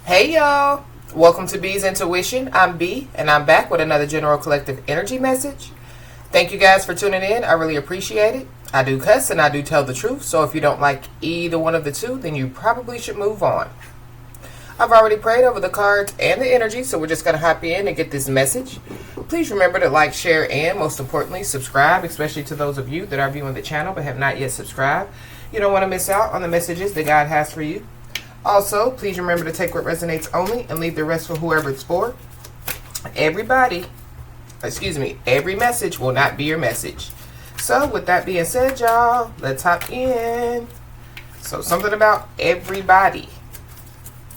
Hey y'all, welcome to B's Intuition. I'm B and I'm back with another general collective energy message. Thank you guys for tuning in. I really appreciate it. I do cuss and I do tell the truth, so if you don't like either one of the two, then you probably should move on. I've already prayed over the cards and the energy, so we're just going to hop in and get this message. Please remember to like, share, and most importantly, subscribe, especially to those of you that are viewing the channel but have not yet subscribed. You don't want to miss out on the messages that God has for you. Also, please remember to take what resonates only and leave the rest for whoever it's for. Every message will not be your message. So, with that being said, y'all, let's hop in. So, something about everybody.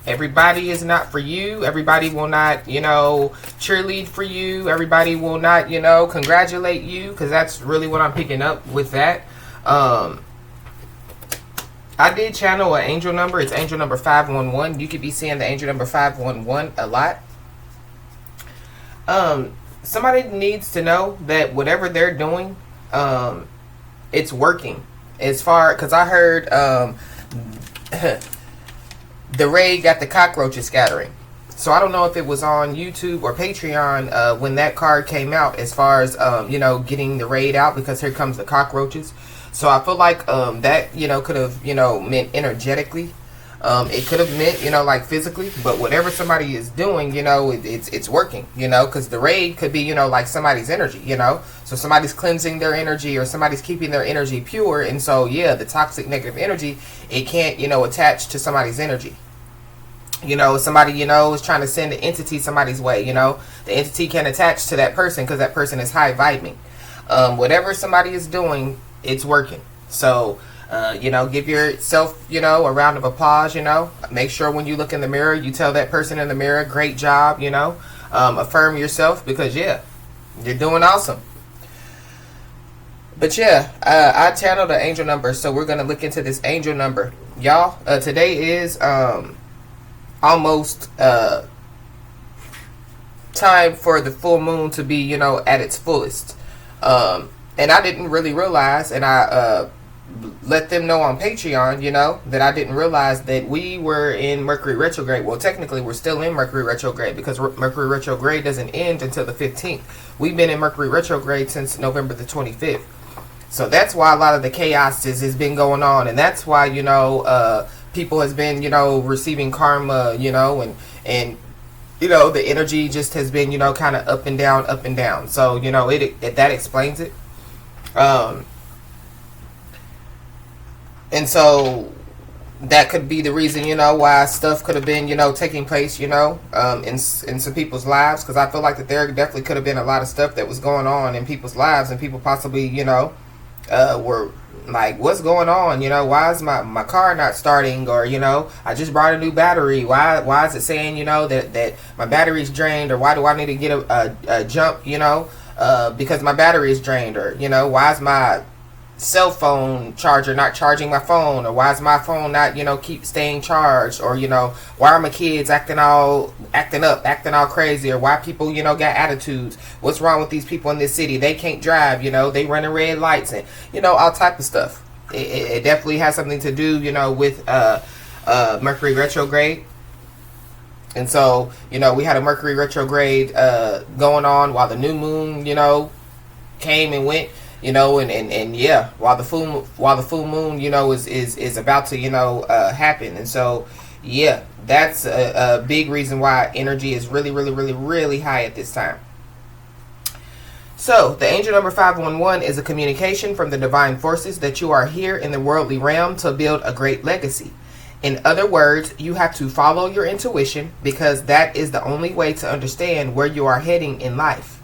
Everybody is not for you. Everybody will not, cheerlead for you. Everybody will not, congratulate you. Because that's really what I'm picking up with that. I did channel an angel number. It's angel number 511. You could be seeing the angel number 511 a lot. Somebody needs to know that whatever they're doing, it's working. Because I heard the raid got the cockroaches scattering. So I don't know if it was on YouTube or Patreon when that card came out, as far as getting the raid out, because here comes the cockroaches. So I feel like that could have meant energetically. It could have meant like physically, but whatever somebody is doing, it's working, because the raid could be like somebody's energy, so somebody's cleansing their energy or somebody's keeping their energy pure. And so the toxic negative energy, it can't attach to somebody's energy. Somebody is trying to send an entity somebody's way, the entity can't attach to that person because that person is high vibing. Whatever somebody is doing, it's working. So give yourself a round of applause. Make sure when you look in the mirror, you tell that person in the mirror, great job. Affirm yourself, because you're doing awesome. But I channeled the angel number, so we're gonna look into this angel number, y'all. Today is almost time for the full moon to be at its fullest. And I didn't really realize, and I let them know on Patreon, that I didn't realize that we were in Mercury retrograde. Well, technically, we're still in Mercury retrograde, because Mercury retrograde doesn't end until the 15th. We've been in Mercury retrograde since November the 25th. So that's why a lot of the chaos has been going on. And that's why, people has been, receiving karma, and the energy just has been, kind of up and down, up and down. So, that explains it. And so that could be the reason, why stuff could have been, taking place, in some people's lives. Because I feel like that there definitely could have been a lot of stuff that was going on in people's lives, and people possibly, were like, what's going on? Why is my car not starting? Or, I just brought a new battery. Why is it saying, that my battery's drained? Or why do I need to get a jump, because my battery is drained? Or, why is my cell phone charger not charging my phone? Or why is my phone not keep staying charged? Or why are my kids acting all crazy? Or why people got attitudes? What's wrong with these people in this city? They can't drive, they running red lights, and all type of stuff. It definitely has something to do with Mercury retrograde. And so we had a Mercury retrograde going on while the new moon came and went. While the full moon, is about to, happen. And so, that's a big reason why energy is really, really, really, really high at this time. So, the angel number 511 is a communication from the divine forces that you are here in the worldly realm to build a great legacy. In other words, you have to follow your intuition, because that is the only way to understand where you are heading in life.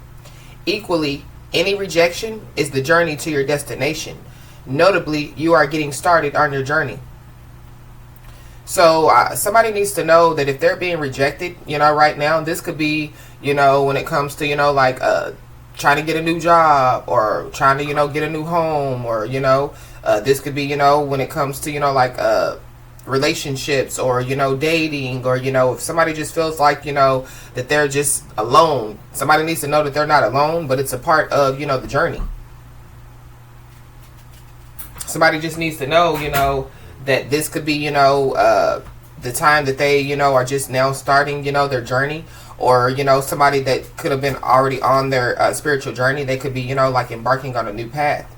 Equally, any rejection is the journey to your destination. Notably, you are getting started on your journey. So somebody needs to know that if they're being rejected, right now, this could be, when it comes to, trying to get a new job, or trying to, get a new home, or, this could be, when it comes to, relationships, or dating, or if somebody just feels like that they're just alone. Somebody needs to know that they're not alone, but it's a part of the journey. Somebody just needs to know that this could be the time that they, are just now starting, their journey, or, somebody that could have been already on their spiritual journey. They could be, like embarking on a new path.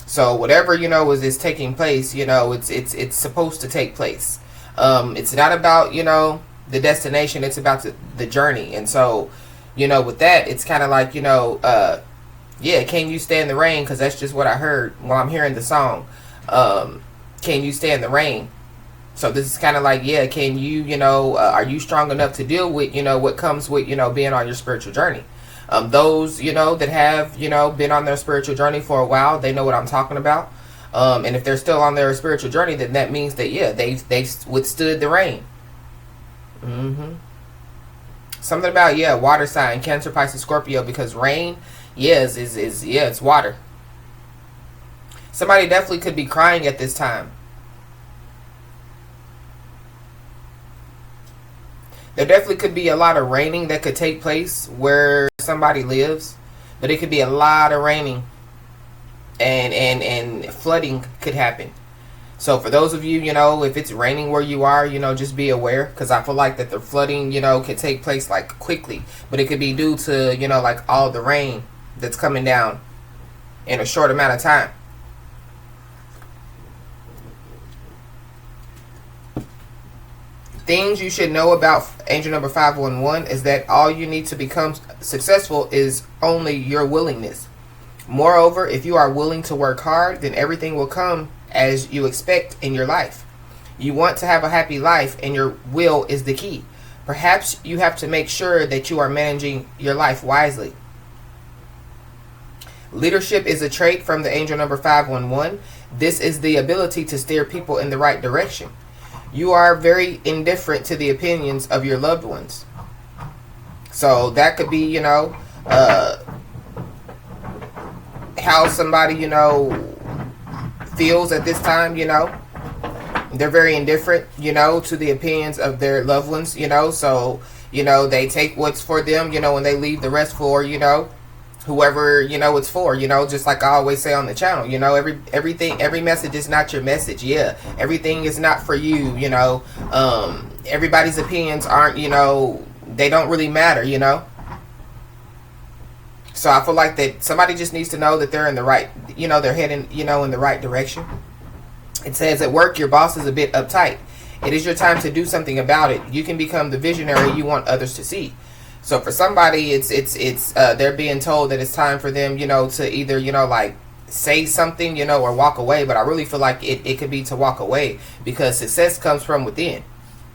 So whatever, is taking place, it's supposed to take place. It's not about, the destination. It's about the journey. And so, with that, it's kind of like, yeah, can you stand the rain? Because that's just what I heard while I'm hearing the song. Can you stand the rain? So this is kind of like, yeah, can you, are you strong enough to deal with, what comes with, being on your spiritual journey? Those, that have, been on their spiritual journey for a while, they know what I'm talking about. And if they're still on their spiritual journey, then that means that, yeah, they've withstood the rain. Something about, yeah, water sign, Cancer, Pisces, Scorpio, because rain, yes, it's water. Somebody definitely could be crying at this time. There definitely could be a lot of raining that could take place where somebody lives, but it could be a lot of raining, and flooding could happen. So for those of you, if it's raining where you are, just be aware, because I feel like that the flooding, could take place like quickly, but it could be due to, like all the rain that's coming down in a short amount of time. Things you should know about angel number 511 is that all you need to become successful is only your willingness. Moreover, if you are willing to work hard, then everything will come as you expect in your life. You want to have a happy life, and your will is the key. Perhaps you have to make sure that you are managing your life wisely. Leadership is a trait from the angel number 511. This is the ability to steer people in the right direction. You are very indifferent to the opinions of your loved ones. So that could be, how somebody, feels at this time, They're very indifferent, to the opinions of their loved ones, So, they take what's for them, and they leave the rest for, whoever, it's for, just like I always say on the channel, every message is not your message. Yeah. Everything is not for you, everybody's opinions aren't, they don't really matter, So I feel like that somebody just needs to know that they're in the right, they're heading, in the right direction. It says at work, your boss is a bit uptight. It is your time to do something about it. You can become the visionary you want others to see. So for somebody, it's they're being told that it's time for them, to either, like say something, or walk away. But I really feel like it could be to walk away, because success comes from within.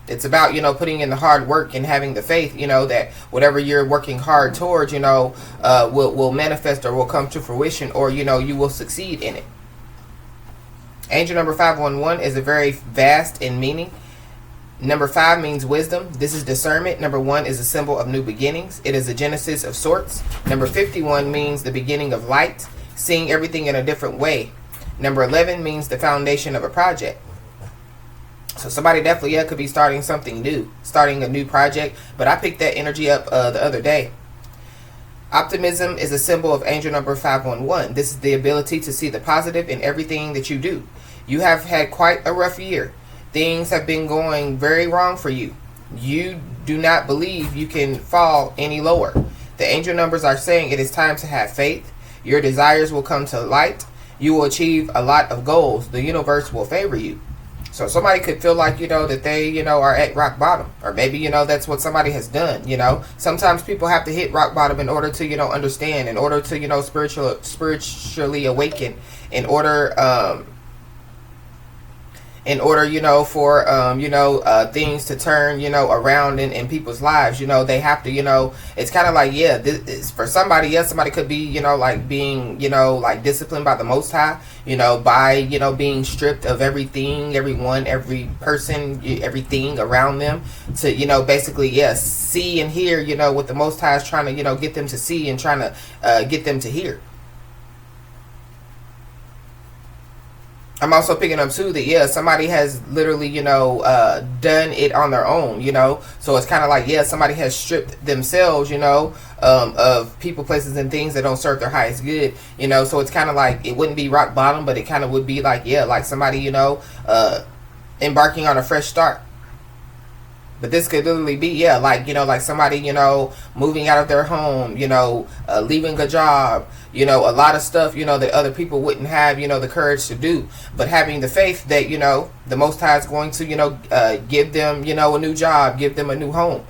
It's about, putting in the hard work and having the faith, that whatever you're working hard towards, will manifest or will come to fruition, or, you will succeed in it. Angel number 511 is a very vast in meaning. Number 5 means wisdom. This is discernment. Number 1 is a symbol of new beginnings. It is a genesis of sorts. Number 51 means the beginning of light, seeing everything in a different way. Number 11 means the foundation of a project. So somebody definitely could be starting something new, starting a new project. But I picked that energy up the other day. Optimism is a symbol of angel number 511. This is the ability to see the positive in everything that you do. You have had quite a rough year. Things have been going very wrong for you. You do not believe you can fall any lower. The angel numbers are saying it is time to have faith. Your desires will come to light. You will achieve a lot of goals. The universe will favor you. So somebody could feel like, that they, are at rock bottom. Or maybe, that's what somebody has done, Sometimes people have to hit rock bottom in order to, understand, in order to, spiritually awaken, in order, for, things to turn, around in people's lives. They have to, it's kind of like, yeah, this, for somebody else, somebody could be, like being, like disciplined by the Most High, by, being stripped of everything, everyone, every person, everything around them to, basically, yes, see and hear, what the Most High is trying to, get them to see and trying to get them to hear. I'm also picking up too that, yeah, somebody has literally, done it on their own, So it's kind of like, yeah, somebody has stripped themselves, of people, places, and things that don't serve their highest good, So it's kind of like, it wouldn't be rock bottom, but it kind of would be like, yeah, like somebody, embarking on a fresh start. But this could literally be, yeah, like, like somebody, moving out of their home, leaving a job, a lot of stuff, that other people wouldn't have, the courage to do. But having the faith that, the Most High is going to, give them, a new job, give them a new home,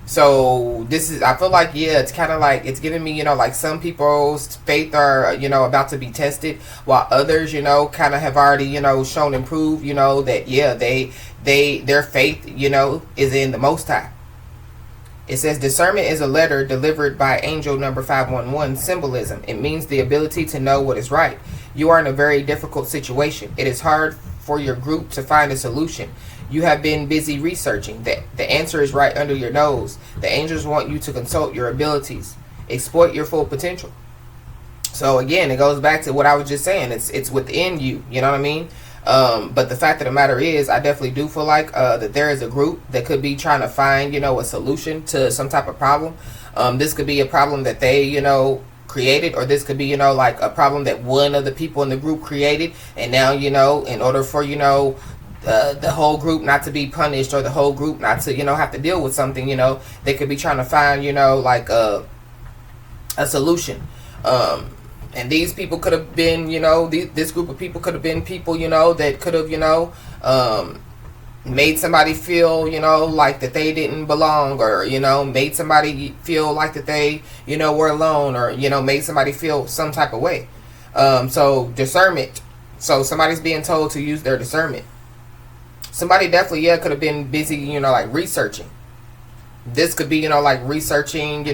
So this is, I feel like, yeah, it's kind of like, it's giving me, like some people's faith are, about to be tested, while others, kind of have already, shown and proved, that, yeah, their faith, is in the Most High. It says discernment is a letter delivered by angel number 511. Symbolism. It means the ability to know what is right. You are in a very difficult situation. It is hard for your group to find a solution. You have been busy researching. The answer is right under your nose. The angels want you to consult your abilities. Exploit your full potential. So again, it goes back to what I was just saying. It's within you. You know what I mean? But the fact of the matter is, I definitely do feel like that there is a group that could be trying to find, a solution to some type of problem. This could be a problem that they, created, or this could be, like a problem that one of the people in the group created. And now, in order for, the whole group not to be punished, or the whole group not to, have to deal with something, they could be trying to find, like a solution. And these people could have been, this group of people could have been people, that could have, made somebody feel, like that they didn't belong, or, made somebody feel like that they, were alone, or, made somebody feel some type of way. So discernment. So somebody's being told to use their discernment. Somebody definitely, yeah, could have been busy, like researching. This could be, like researching,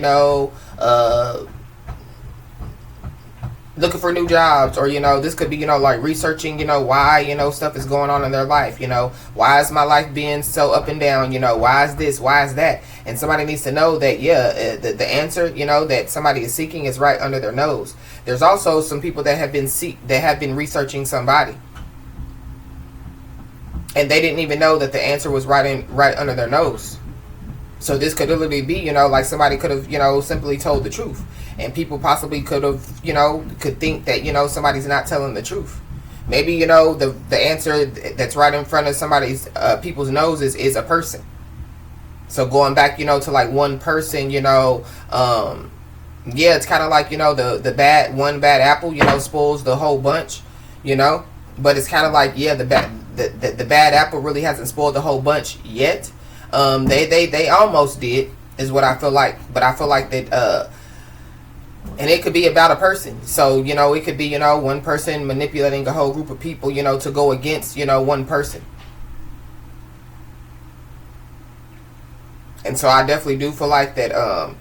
looking for new jobs, or this could be like researching why stuff is going on in their life, why is my life being so up and down, why is this, why is that. And somebody needs to know that, yeah, the answer that somebody is seeking is right under their nose. There's also some people that have been researching somebody, and they didn't even know that the answer was right under their nose. So this could literally be, like somebody could have, simply told the truth. And people possibly could have, could think that, somebody's not telling the truth. Maybe, the answer that's right in front of somebody's, people's noses is a person. So going back, to like one person, yeah, it's kind of like, the one bad apple, spoils the whole bunch, But it's kind of like, yeah, the bad apple really hasn't spoiled the whole bunch yet. They almost did, is what I feel like. But I feel like that, and it could be about a person. So, it could be, one person manipulating a whole group of people, to go against, one person. And so I definitely do feel like that,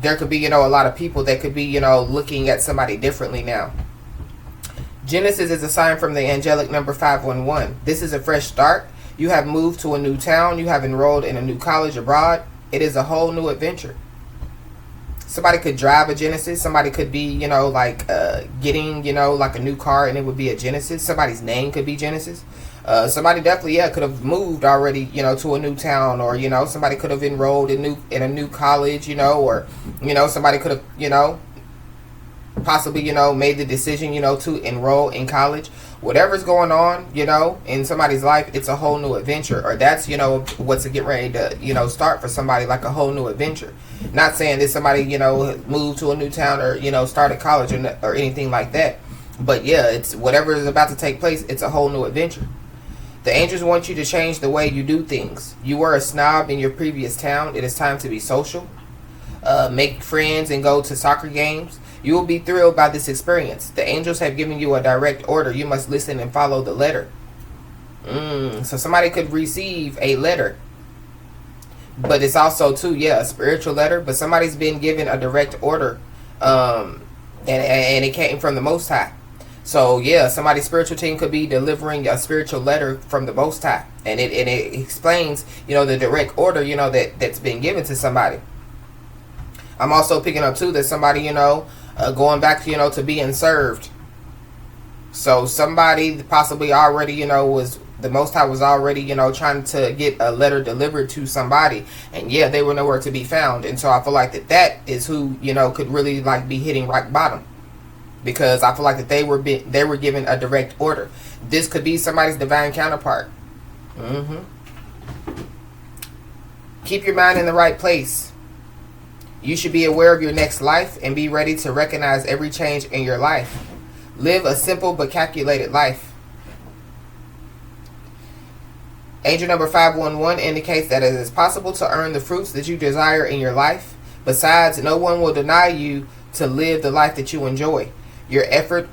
there could be, a lot of people that could be, looking at somebody differently now. Genesis is a sign from the angelic number 511. This is a fresh start. You have moved to a new town. You have enrolled in a new college abroad. It is a whole new adventure. Somebody could drive a Genesis. Somebody could be, getting, like a new car, and it would be a Genesis. Somebody's name could be Genesis. Somebody definitely, yeah, could have moved already, to a new town, or, somebody could have enrolled in a new college, or, somebody could have, possibly, made the decision, to enroll in college. Whatever's going on, in somebody's life, it's a whole new adventure. Or that's, what's getting ready to, start for somebody, like a whole new adventure. Not saying that somebody, moved to a new town, or, started college, or anything like that. But yeah, it's whatever is about to take place, it's a whole new adventure. The angels want you to change the way you do things. You were a snob in your previous town. It is time to be social. Make friends and go to soccer games. You will be thrilled by this experience. The angels have given you a direct order. You must listen and follow the letter. So somebody could receive a letter. But it's also, too, yeah, a spiritual letter. But somebody's been given a direct order. And it came from the Most High. So, yeah, somebody's spiritual team could be delivering a spiritual letter from the Most High. And it explains, the direct order, that's been given to somebody. I'm also picking up, too, that somebody, going back, to being served. So somebody possibly already, was, the Most High was already, trying to get a letter delivered to somebody. And yeah, they were nowhere to be found. And so I feel like that is who, could really like be hitting rock bottom. because I feel like that they were given a direct order. This could be somebody's divine counterpart. Keep your mind in the right place. You should be aware of your next life and be ready to recognize every change in your life. Live a simple but calculated life. Angel number 511 indicates that it is possible to earn the fruits that you desire in your life. Besides, no one will deny you to live the life that you enjoy. Your effort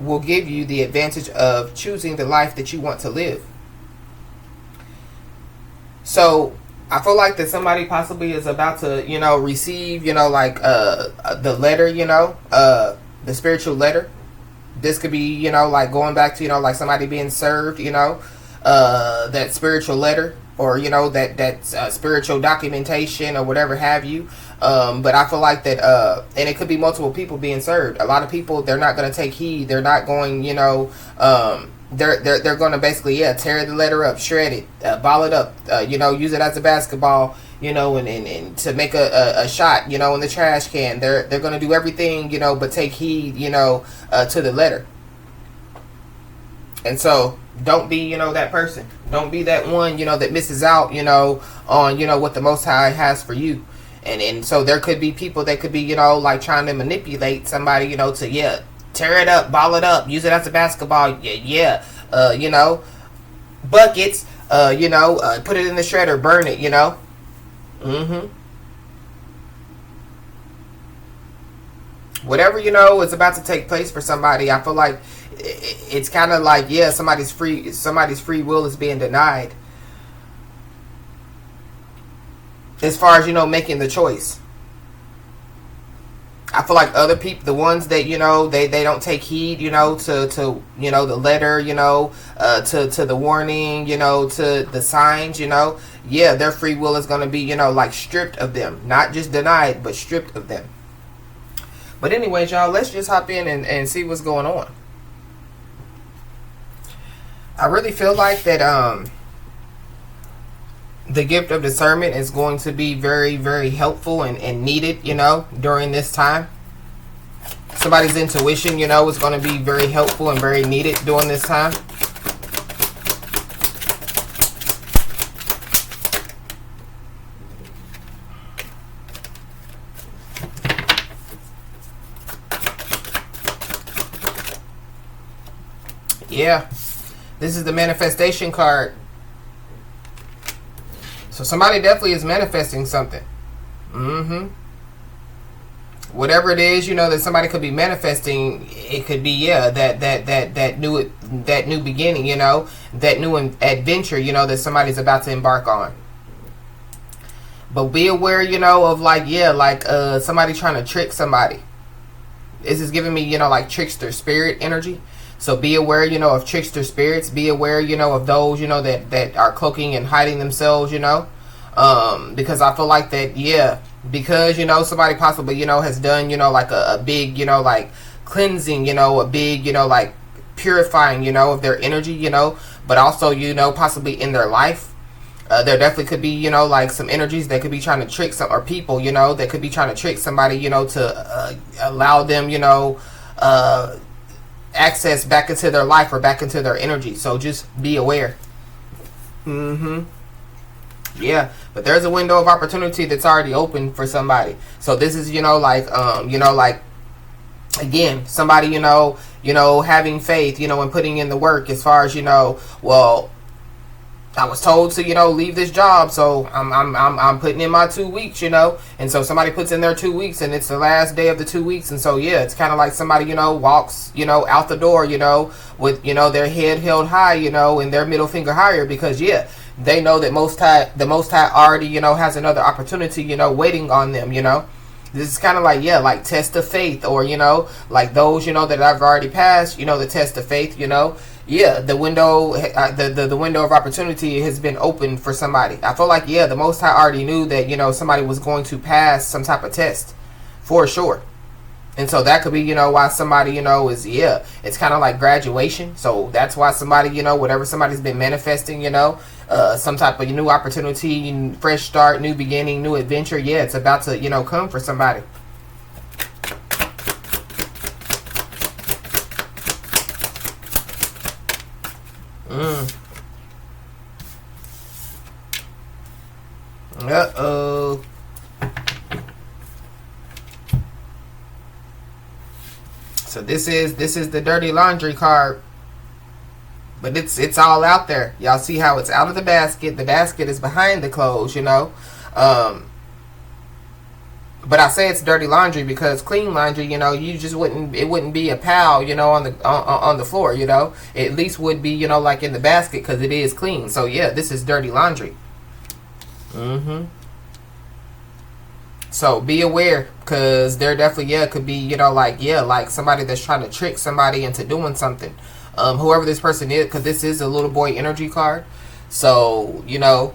will give you the advantage of choosing the life that you want to live. So I feel like that somebody possibly is about to, receive, the letter, the spiritual letter. This could be, like going back to, like somebody being served, that spiritual letter, or, that spiritual documentation or whatever have you. But I feel like that, and it could be multiple people being served. A lot of people, they're not going to take heed. They're not going, they're going to basically, tear the letter up, shred it, ball it up, use it as a basketball, and to make a shot, in the trash can. They're going to do everything, but take heed, to the letter. And so don't be, that person. Don't be that one, that misses out, on, what the Most High has for you. And so there could be people that could be, like trying to manipulate somebody, to, tear it up, ball it up, use it as a basketball, buckets, put it in the shredder, burn it, Whatever, is about to take place for somebody, I feel like it's kind of like, somebody's free will is being denied. As far as, making the choice. I feel like other people, the ones that, they don't take heed, to the letter, to the warning, to the signs, their free will is going to be, like stripped of them. Not just denied, but stripped of them. But anyways, y'all, let's just hop in and see what's going on. I really feel like that, the gift of discernment is going to be very, very helpful and needed, during this time. Somebody's intuition, is going to be very helpful and very needed during this time. Yeah, this is the manifestation card. So somebody definitely is manifesting something. Whatever it is, that somebody could be manifesting, it could be, that new beginning, that new adventure, that somebody's about to embark on. But be aware, of somebody trying to trick somebody. This is giving me, like trickster spirit energy. So be aware, of trickster spirits. Be aware, of those, that are cloaking and hiding themselves, because I feel like that, because, somebody possibly, has done, like a big, like cleansing, a big, like purifying, of their energy, but also, possibly in their life. There definitely could be, like some energies that could be trying to trick some, or people, that could be trying to trick somebody, to allow them, access back into their life or back into their energy. So just be aware. Yeah, but there's a window of opportunity that's already open for somebody. So this is, again, somebody, having faith, and putting in the work as far as, well, I was told to, leave this job, so I'm putting in my 2 weeks, and so somebody puts in their 2 weeks, and it's the last day of the 2 weeks, and so it's kind of like somebody, walks, out the door, with, their head held high, and their middle finger higher, because they know that the Most High already, has another opportunity, waiting on them, This is kind of like, like test of faith, or, like those, that I've already passed, the test of faith, the window, the window of opportunity has been opened for somebody. I feel like, the Most High already knew that, somebody was going to pass some type of test, for sure. And so that could be, why somebody, is, it's kind of like graduation. So that's why somebody, whatever somebody's been manifesting, some type of new opportunity, fresh start, new beginning, new adventure. It's about to, come for somebody. Mm. Uh-oh. So this is the dirty laundry card. But it's all out there. Y'all see how it's out of the basket. The basket is behind the clothes, you know. But I say it's dirty laundry because clean laundry, you know, you just wouldn't be a pile, you know, on the floor, you know. It at least would be, you know, like in the basket because it is clean. So yeah, this is dirty laundry. So be aware, because there definitely, yeah, could be, you know, like, yeah, like somebody that's trying to trick somebody into doing something. Whoever this person is, because this is a little boy energy card. So, you know,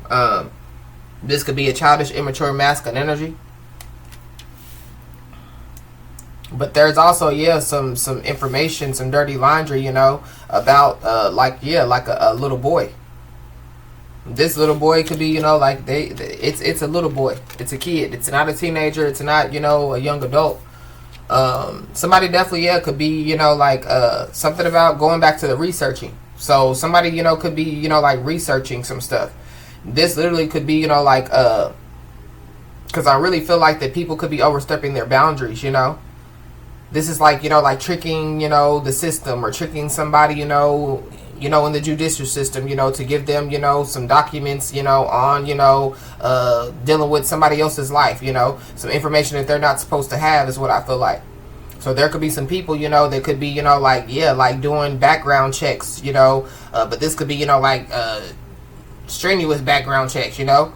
this could be a childish, immature, masculine energy. But there's also, yeah, some information, some dirty laundry, you know, about, like, yeah, like a little boy. This little boy could be, you know, like it's a little boy. It's a kid. It's not a teenager. It's not, you know, a young adult. Somebody definitely, yeah, could be, you know, like something about going back to the researching. So somebody, you know, could be, you know, like researching some stuff. This literally could be, you know, like because I really feel like that people could be overstepping their boundaries, you know. This is like, you know, like tricking, you know, the system, or tricking somebody, you know, in the judicial system, you know, to give them, you know, some documents, you know, on, you know, dealing with somebody else's life, you know, some information that they're not supposed to have is what I feel like. So there could be some people, you know, that could be, you know, like, yeah, like doing background checks, you know, but this could be, you know, like strenuous background checks, you know,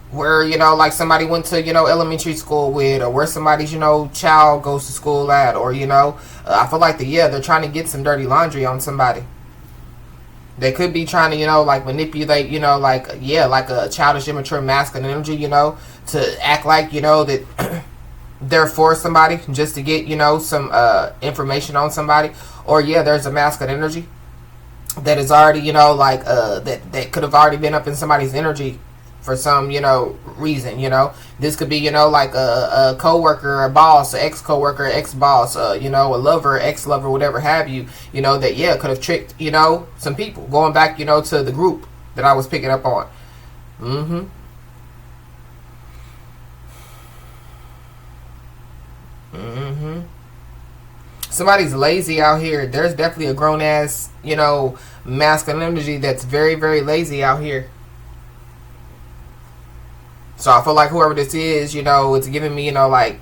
where, you know, like somebody went to, you know, elementary school with, or where somebody's, you know, child goes to school at, or, you know, I feel like they're trying to get some dirty laundry on somebody. They could be trying to, you know, like manipulate, you know, like, yeah, like a childish, immature, masculine energy, you know, to act like, you know, that they're for somebody just to get, you know, some information on somebody. Or, yeah, there's a masculine energy that is already, you know, like, that could have already been up in somebody's energy for some, you know, reason, you know. This could be, you know, like a co-worker, a boss, an ex-co-worker, ex-boss, you know, a lover, ex-lover, whatever have you, you know, that, yeah, could have tricked, you know, some people. Going back, you know, to the group that I was picking up on. Somebody's lazy out here. There's definitely a grown-ass, you know, masculine energy that's very, very lazy out here. So I feel like whoever this is, you know, it's giving me, you know, like,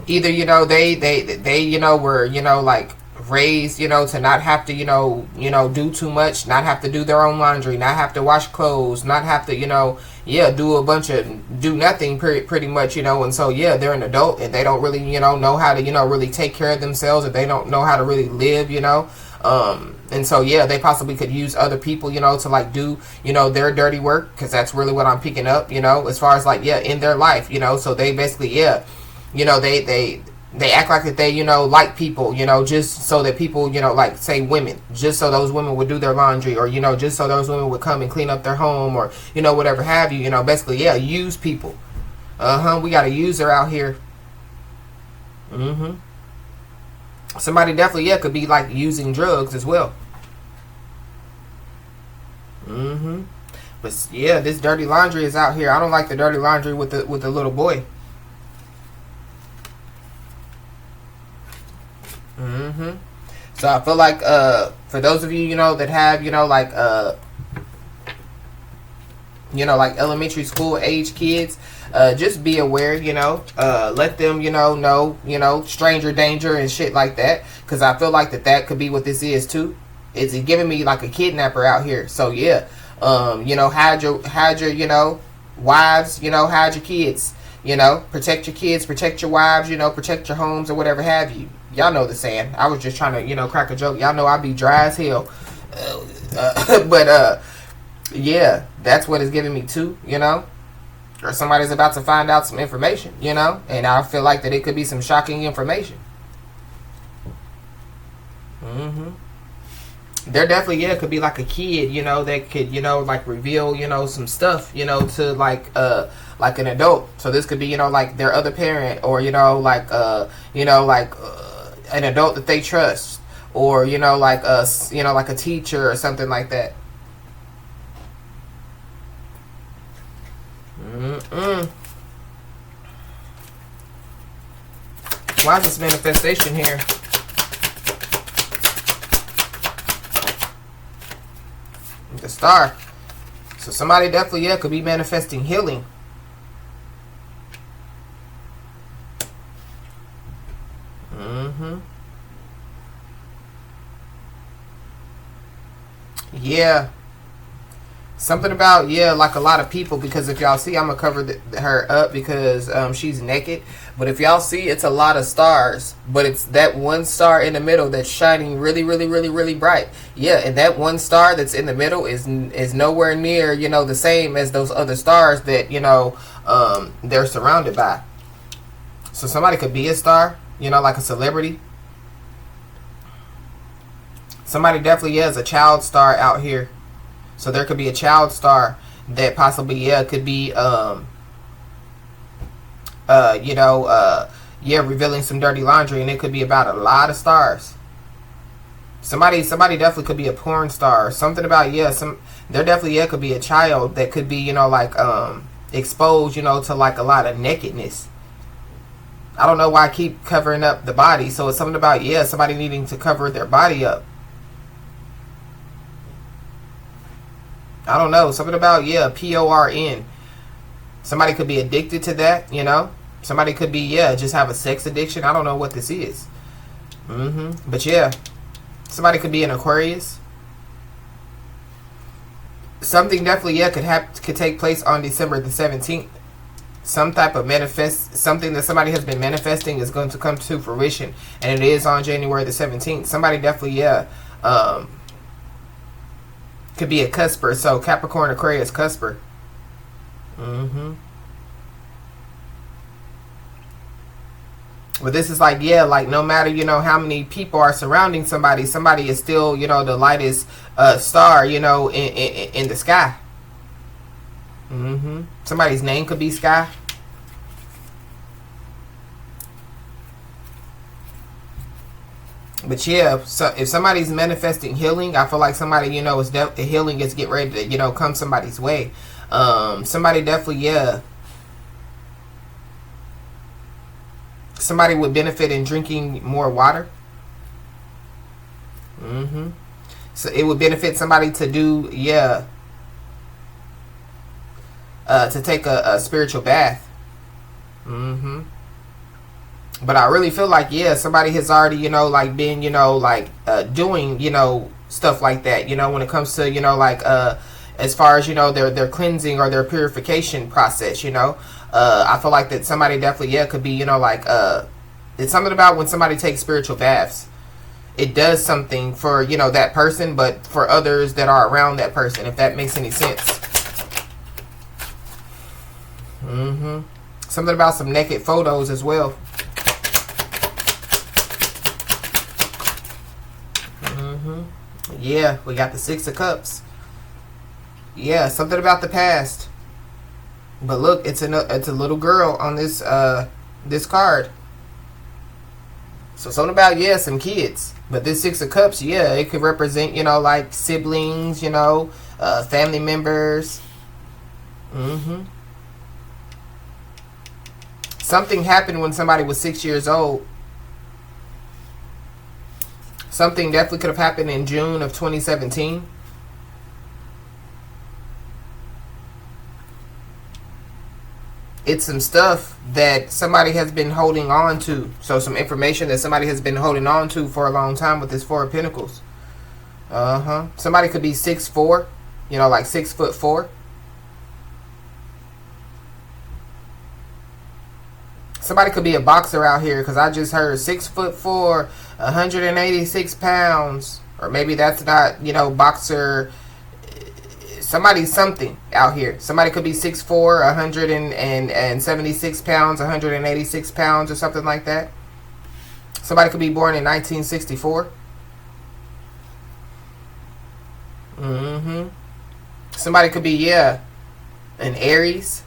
either, you know, they you know, were, you know, like raised, you know, to not have to, you know, do too much, not have to do their own laundry, not have to wash clothes, not have to, you know, yeah, do nothing pretty much, you know. And so, yeah, they're an adult and they don't really, you know how to, you know, really take care of themselves, or they don't know how to really live, you know. And so, yeah, they possibly could use other people, you know, to like do, you know, their dirty work, because that's really what I'm picking up, you know, as far as like, yeah, in their life, you know. So they basically, yeah, you know, they act like that they, you know, like people, you know, just so that people, you know, like say women, just so those women would do their laundry, or, you know, just so those women would come and clean up their home, or, you know, whatever have you, you know, basically, yeah, use people. We got a user out here. Somebody definitely, yeah, could be like using drugs as well. But yeah, this dirty laundry is out here. I don't like the dirty laundry with the little boy. So I feel like for those of you, you know, that have, you know, like elementary school age kids, just be aware, you know, let them, you know, stranger danger and shit like that, because I feel like that could be what this is too. It's giving me like a kidnapper out here. So yeah, you know, hide your, you know, wives, you know, hide your kids, you know, protect your kids, protect your wives, you know, protect your homes, or whatever have you. Y'all know the saying. I was just trying to, you know, crack a joke. Y'all know I be dry as hell. But yeah, that's what it's giving me too, you know. Or somebody's about to find out some information, you know, and I feel like that it could be some shocking information. There definitely, yeah, could be like a kid, you know, that could, you know, like reveal, you know, some stuff, you know, to like an adult. So this could be, you know, like their other parent, or, you know, like an adult that they trust, or like like a teacher or something like that. Why is this manifestation here? The Star. So somebody definitely, could be manifesting healing. Yeah. Something about, like a lot of people, because if y'all see, I'm going to cover her up because she's naked. But if y'all see, it's a lot of stars. But it's that one star in the middle that's shining really, really, really, really bright. Yeah, and that one star that's in the middle is nowhere near, the same as those other stars that, they're surrounded by. So somebody could be a star, like a celebrity. Somebody definitely is a child star out here. So there could be a child star that possibly, could be, revealing some dirty laundry, and it could be about a lot of stars. Somebody definitely could be a porn star. Something about, there definitely, could be a child that could be, exposed, to like a lot of nakedness. I don't know why I keep covering up the body. So it's something about, somebody needing to cover their body up. I don't know. Something about, PORN. Somebody could be addicted to that, Somebody could be, just have a sex addiction. I don't know what this is. But somebody could be an Aquarius. Something definitely, could take place on December the 17th. Some type of something that somebody has been manifesting is going to come to fruition. And it is on January the 17th. Somebody definitely, could be a cusper. So Capricorn, Aquarius, cusper. But this is like, like no matter, how many people are surrounding somebody is still, the lightest star, in the sky. Somebody's name could be Sky. But so if somebody's manifesting healing, I feel like somebody, is healing is getting ready to, come somebody's way. Somebody definitely, somebody would benefit in drinking more water. So it would benefit somebody to do, to take a spiritual bath. But I really feel like, somebody has already, been, doing, stuff like that, when it comes to, as far as, their cleansing or their purification process, I feel like that somebody definitely, could be, it's something about when somebody takes spiritual baths. It does something for, that person, but for others that are around that person, if that makes any sense. Something about some naked photos as well. Yeah, we got the Six of Cups. Yeah, something about the past. But look, it's a little girl on this this card. So something about, some kids. But this Six of Cups, it could represent, like siblings, family members. Something happened when somebody was 6 years old. Something definitely could have happened in June of 2017. It's some stuff that somebody has been holding on to. So some information that somebody has been holding on to for a long time with this Four of Pentacles. Somebody could be 6'4", like 6'4". Somebody could be a boxer out here, because I just heard 6'4", 186 pounds. Or maybe that's not, boxer. Somebody's something out here. Somebody could be 6'4", 176 pounds, 186 pounds, or something like that. Somebody could be born in 1964. Somebody could be, an Aries.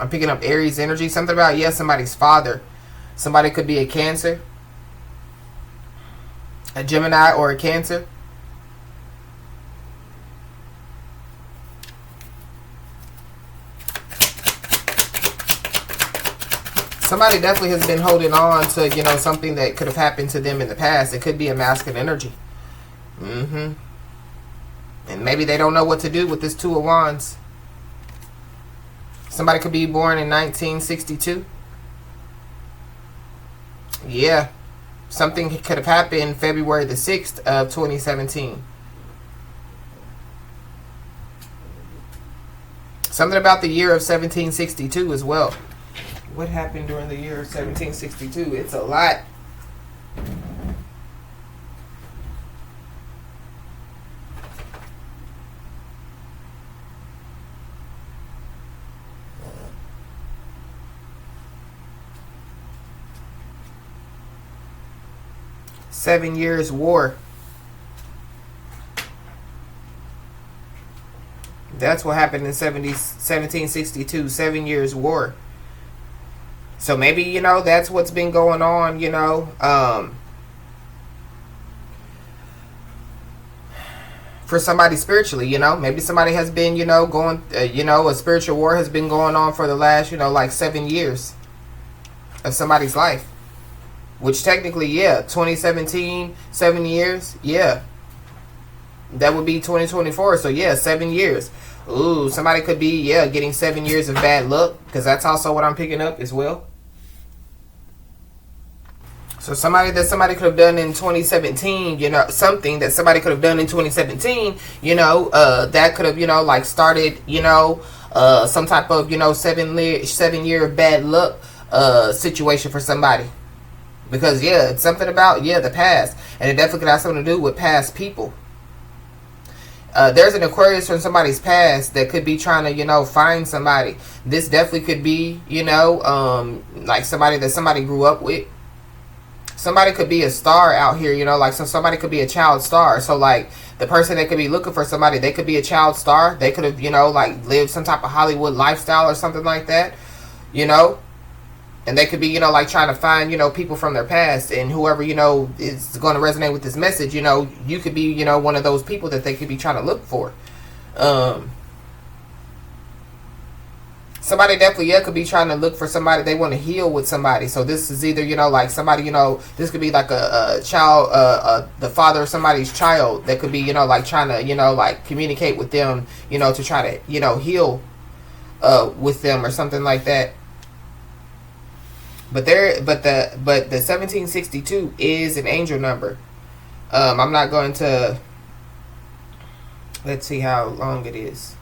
I'm picking up Aries energy. Something about, somebody's father. Somebody could be a Cancer. A Gemini or a Cancer. Somebody definitely has been holding on to, you know, something that could have happened to them in the past. It could be a masculine energy. And maybe they don't know what to do with this Two of Wands. Somebody could be born in 1962. Yeah. Something could have happened February the 6th of 2017. Something about the year of 1762 as well. What happened during the year of 1762? It's a lot. Seven Years War. That's what happened in 1762. 7 Years War. So maybe, you know, that's what's been going on, you know. For somebody spiritually, you know. Maybe somebody has been, you know, going, you know, a spiritual war has been going on for the last, you know, like 7 years of somebody's life. Which technically, yeah, 2017, 7 years, yeah. That would be 2024, so yeah, 7 years. Ooh, somebody could be, yeah, getting 7 years of bad luck, because that's also what I'm picking up as well. So somebody could have done in 2017, you know, something that somebody could have done in 2017, you know, that could have, you know, like started, you know, some type of, you know, 7 year bad luck situation for somebody. Because, yeah, it's something about, yeah, the past. And it definitely could have something to do with past people. There's an Aquarius from somebody's past that could be trying to, you know, find somebody. This definitely could be, you know, like somebody that somebody grew up with. Somebody could be a star out here, you know, like somebody could be a child star. So, like, the person that could be looking for somebody, they could be a child star. They could have, you know, like, lived some type of Hollywood lifestyle or something like that, you know. And they could be, you know, like trying to find, you know, people from their past. And whoever, you know, is going to resonate with this message, you know, you could be, you know, one of those people that they could be trying to look for. Somebody definitely, yeah, could be trying to look for somebody. They want to heal with somebody. So this is either, you know, like somebody, you know, this could be like a child, the father of somebody's child that could be, you know, like trying to, you know, like communicate with them, you know, to try to, you know, heal with them or something like that. But the 1762 is an angel number. I'm not going to. Let's see how long it is.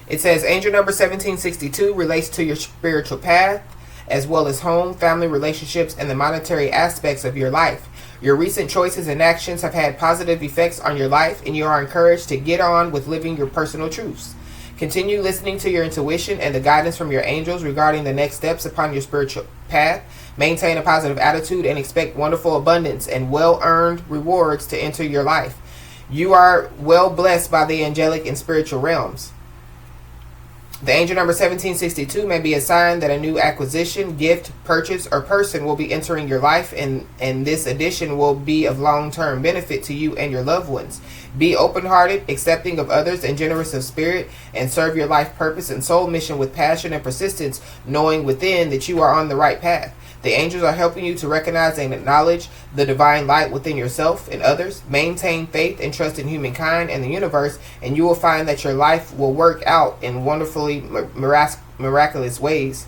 It says angel number 1762 relates to your spiritual path, as well as home, family relationships, and the monetary aspects of your life. Your recent choices and actions have had positive effects on your life, and you are encouraged to get on with living your personal truths. Continue listening to your intuition and the guidance from your angels regarding the next steps upon your spiritual path. Maintain a positive attitude and expect wonderful abundance and well-earned rewards to enter your life. You are well blessed by the angelic and spiritual realms. The angel number 1762 may be a sign that a new acquisition, gift, purchase, or person will be entering your life, and this addition will be of long-term benefit to you and your loved ones. Be open-hearted, accepting of others, and generous of spirit, and serve your life purpose and soul mission with passion and persistence, knowing within that you are on the right path. The angels are helping you to recognize and acknowledge the divine light within yourself and others. Maintain faith and trust in humankind and the universe, and you will find that your life will work out in wonderfully miraculous ways.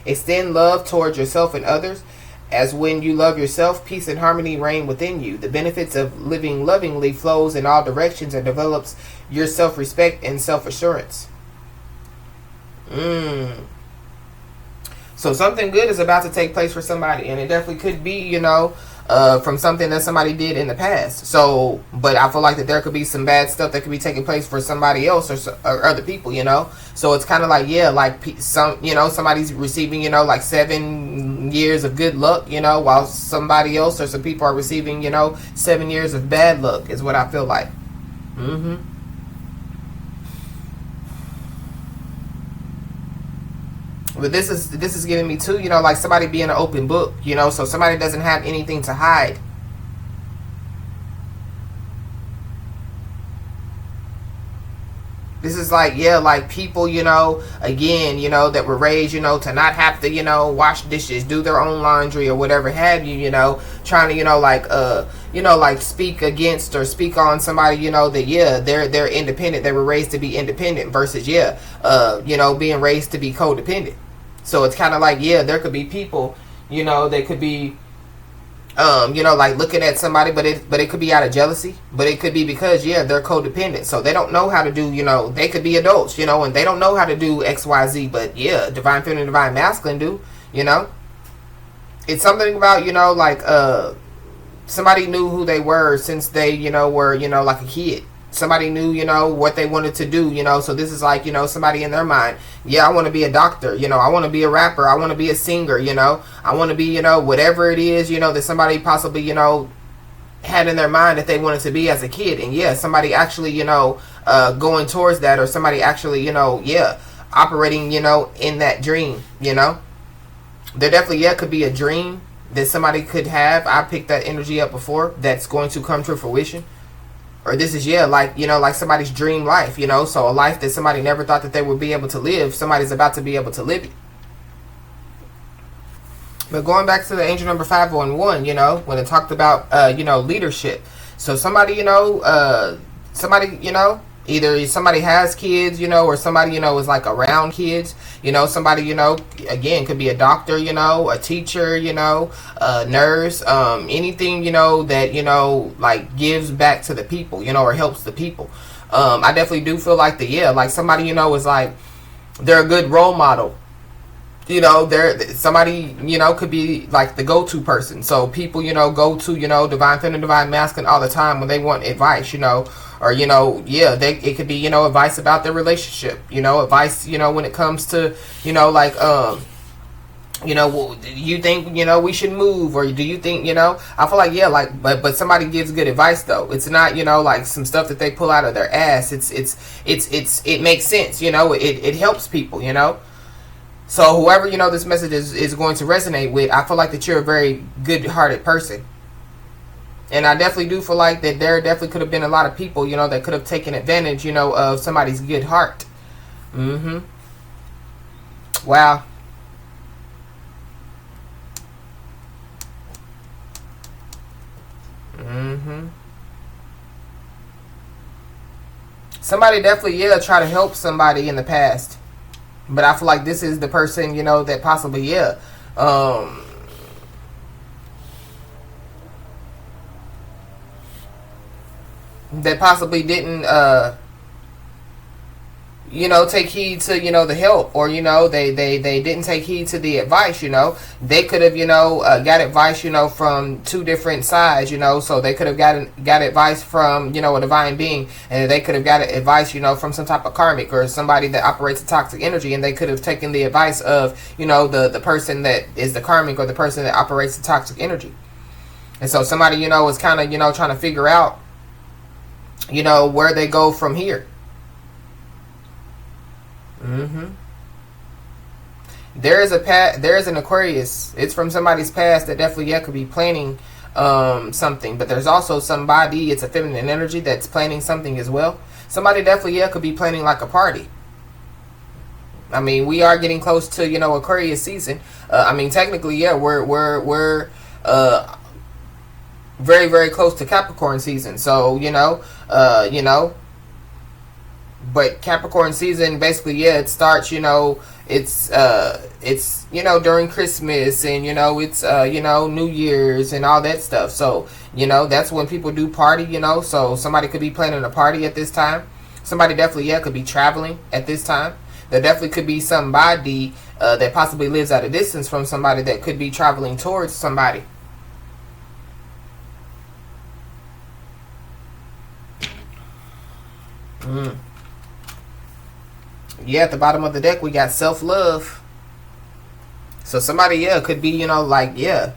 Extend love towards yourself and others, as when you love yourself, peace and harmony reign within you. The benefits of living lovingly flows in all directions and develops your self-respect and self-assurance. So something good is about to take place for somebody, and it definitely could be, you know, from something that somebody did in the past. So, but I feel like that there could be some bad stuff that could be taking place for somebody else or other people, you know. So it's kind of like, yeah, like some, you know, somebody's receiving, you know, like 7 years of good luck, you know, while somebody else or some people are receiving, you know, 7 years of bad luck is what I feel like. But this is giving me too, like somebody being an open book, so somebody doesn't have anything to hide. This is like, yeah, like people, again, that were raised, to not have to, wash dishes, do their own laundry or whatever have you, trying to, like speak against or speak on somebody, that, yeah, they're independent. They were raised to be independent versus, yeah, being raised to be codependent. So it's kind of like, yeah, there could be people, they could be, like looking at somebody, but it could be out of jealousy, but it could be because, yeah, they're codependent. So they don't know how to do, they could be adults, and they don't know how to do XYZ, but yeah, divine feminine, divine masculine do, It's something about, like, somebody knew who they were since they, were, like a kid. Somebody knew, what they wanted to do, so this is like, somebody in their mind, yeah, I want to be a doctor, I want to be a rapper, I want to be a singer, I want to be, whatever it is, that somebody possibly, had in their mind that they wanted to be as a kid. And yeah, somebody actually, going towards that, or somebody actually, yeah, operating, in that dream, There definitely, yeah, could be a dream that somebody could have. I picked that energy up before that's going to come to fruition. Or this is, yeah, like, like somebody's dream life, so a life that somebody never thought that they would be able to live, somebody's about to be able to live it. But going back to the angel number 511, when it talked about, leadership. So somebody, either somebody has kids, or somebody, is like around kids, somebody, again, could be a doctor, a teacher, a nurse, anything, that, like gives back to the people, or helps the people. I definitely do feel like like somebody, is like, they're a good role model. They're somebody, could be like the go-to person. So people, go to, divine feminine, divine masculine all the time when they want advice, or, yeah, it could be, advice about their relationship, advice, when it comes to, like, you think, we should move, or do you think, I feel like, yeah, like, but somebody gives good advice though. It's not, like some stuff that they pull out of their ass. It makes sense, it helps people, So whoever, this message is going to resonate with, I feel like that you're a very good-hearted person. And I definitely do feel like that there definitely could have been a lot of people, that could have taken advantage, of somebody's good heart. Wow. Somebody definitely, yeah, try to help somebody in the past. But I feel like this is the person, that possibly, yeah, that possibly didn't, take heed to, the help, or, they didn't take heed to the advice, they could have, got advice, from two different sides, so they could have got advice from, a divine being, and they could have got advice, from some type of karmic or somebody that operates a toxic energy, and they could have taken the advice of, the person that is the karmic, or the person that operates the toxic energy. And so somebody, is kind of, trying to figure out, where they go from here. There is an Aquarius. It's from somebody's past that definitely, yeah, could be planning something. But there's also somebody, it's a feminine energy that's planning something as well. Somebody definitely, yeah, could be planning like a party. I mean, we are getting close to, Aquarius season. I mean, technically, yeah, we're very, very close to Capricorn season. So, but Capricorn season, basically, yeah, it starts, it's during Christmas, and, it's, New Year's and all that stuff. So, that's when people do party, so somebody could be planning a party at this time. Somebody definitely, yeah, could be traveling at this time. There definitely could be somebody that possibly lives at a distance from somebody that could be traveling towards somebody. Yeah, at the bottom of the deck, we got self-love. So somebody, yeah, could be, like, yeah,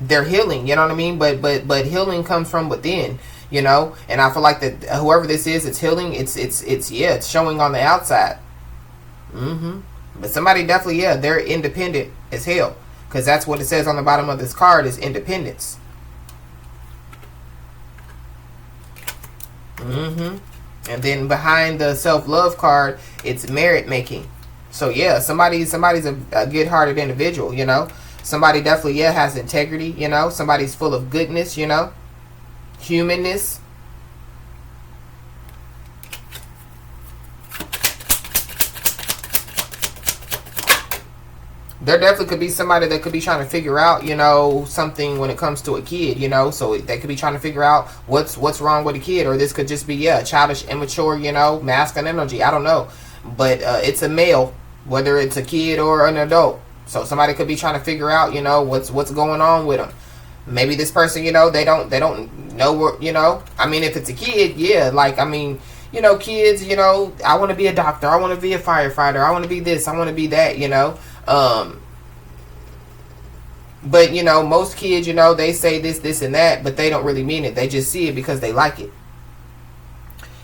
they're healing, you know what I mean? But healing comes from within, and I feel like that whoever this is, it's healing, it's showing on the outside. But somebody definitely, yeah, they're independent as hell. Because that's what it says on the bottom of this card is independence. And then behind the self-love card, it's merit making. So yeah, somebody's a good-hearted individual, you know. Somebody definitely, yeah, has integrity, you know. Somebody's full of goodness, you know. Humanness. There definitely could be somebody that could be trying to figure out, you know, something when it comes to a kid, you know. So they could be trying to figure out what's wrong with a kid. Or this could just be, yeah, childish, immature, you know, masculine energy. I don't know. But it's a male, whether it's a kid or an adult. So somebody could be trying to figure out, you know, what's going on with them. Maybe this person, you know, they don't know what, you know. I mean, if it's a kid, yeah, like, I mean, you know, kids, you know, I want to be a doctor. I want to be a firefighter. I want to be this. I want to be that, you know. But, you know, most kids, you know, they say this, and that, but they don't really mean it. They just see it because they like it.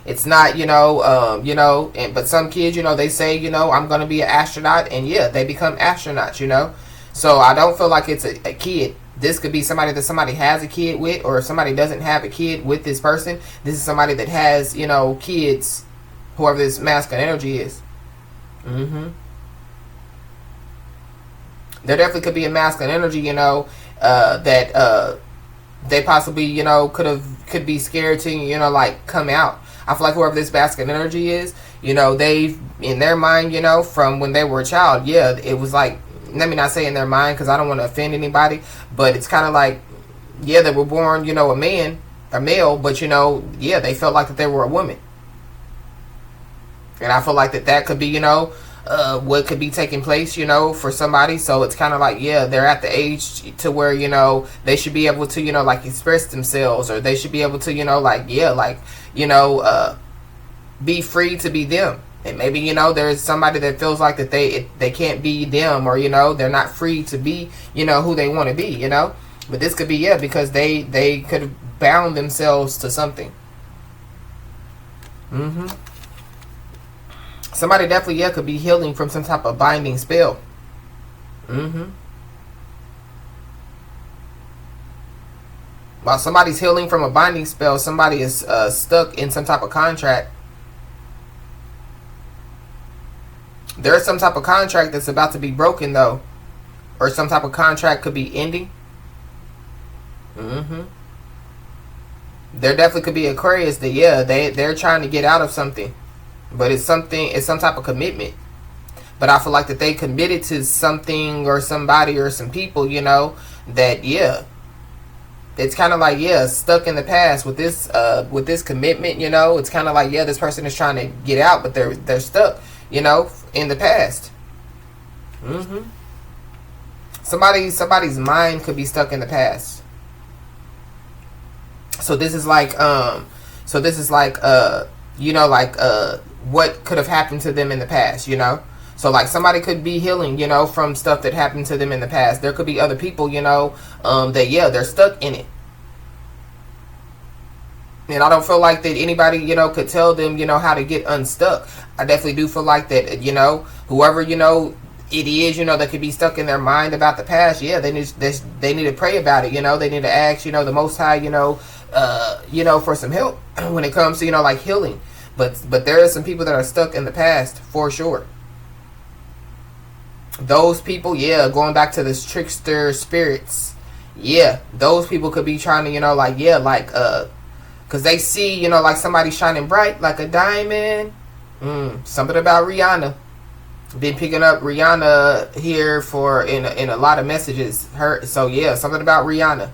It's not, you know, but some kids, you know, they say, you know, I'm going to be an astronaut, and yeah, they become astronauts, you know. So I don't feel like it's a kid. This could be somebody that somebody has a kid with, or if somebody doesn't have a kid with this person. This is somebody that has, you know, kids, whoever this masculine energy is. There definitely could be a masculine energy, you know, that they possibly, you know, could be scared to, you know, like come out. I feel like whoever this masculine energy is, you know, they've, in their mind, you know, from when they were a child, yeah, it was like, let me not say in their mind because I don't want to offend anybody, but it's kind of like, yeah, they were born, you know, a male, but, you know, yeah, they felt like that they were a woman. And I feel like that could be, you know, what could be taking place, you know, for somebody. So it's kind of like, yeah, they're at the age to where, you know, they should be able to, you know, like express themselves, or they should be able to, you know, like, yeah, like, you know, be free to be them. And maybe, you know, there's somebody that feels like that they can't be them, or, you know, they're not free to be, you know, who they want to be, you know. But this could be, yeah, because they could have bound themselves to something. Somebody definitely, yeah, could be healing from some type of binding spell. While somebody's healing from a binding spell, somebody is stuck in some type of contract. There's some type of contract that's about to be broken, though. Or some type of contract could be ending. There definitely could be Aquarius that, yeah, they're trying to get out of something. But it's some type of commitment. But I feel like that they committed to something or somebody or some people, you know, that, yeah, it's kind of like, yeah, stuck in the past with this commitment, you know. It's kind of like, yeah, this person is trying to get out, but they're stuck, you know, in the past. Somebody's mind could be stuck in the past. So this is like you know, like what could have happened to them in the past, you know. So like somebody could be healing, you know, from stuff that happened to them in the past. There could be other people, you know, that, yeah, they're stuck in it. And I don't feel like that anybody, you know, could tell them, you know, how to get unstuck. I definitely do feel like that, you know, whoever, you know, it is, you know, that could be stuck in their mind about the past. Yeah, they need to pray about it, you know. They need to ask, you know, the Most High, you know, for some help when it comes to, you know, like healing. But there are some people that are stuck in the past for sure. Those people, yeah, going back to this trickster spirits, yeah, those people could be trying to, you know, like, yeah, like, because they see, you know, like somebody shining bright like a diamond. Something about Rihanna. Been picking up Rihanna here in a lot of messages. So yeah, something about Rihanna.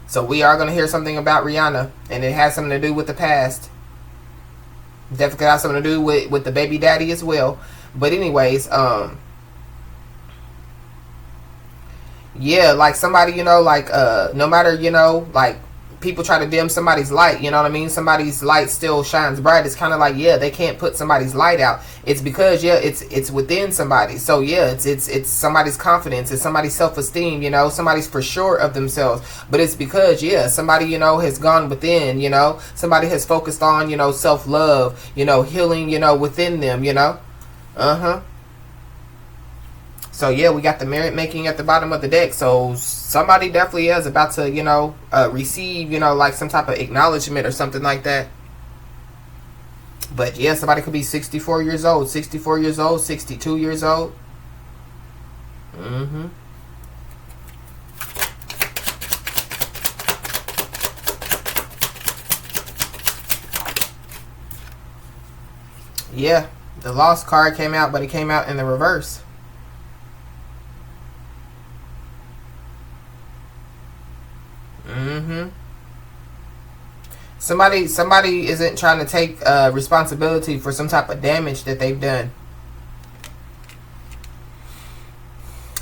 So we are going to hear something about Rihanna, and it has something to do with the past. Definitely has something to do with the baby daddy as well. But anyways, yeah, like somebody, you know, like, no matter, you know, like people try to dim somebody's light, you know what I mean? Somebody's light still shines bright. It's kind of like, yeah, they can't put somebody's light out. It's because, yeah, it's within somebody. So yeah, it's somebody's confidence, it's somebody's self-esteem, you know, somebody's for sure of themselves. But it's because, yeah, somebody, you know, has gone within, you know, somebody has focused on, you know, self-love, you know, healing, you know, within them, you know. So yeah, we got the merit making at the bottom of the deck. So somebody definitely is about to, receive, like some type of acknowledgement or something like that. But yeah, somebody could be 64 years old, 64 years old, 62 years old. Yeah, the Lost card came out, but it came out in the reverse. Somebody isn't trying to take responsibility for some type of damage that they've done.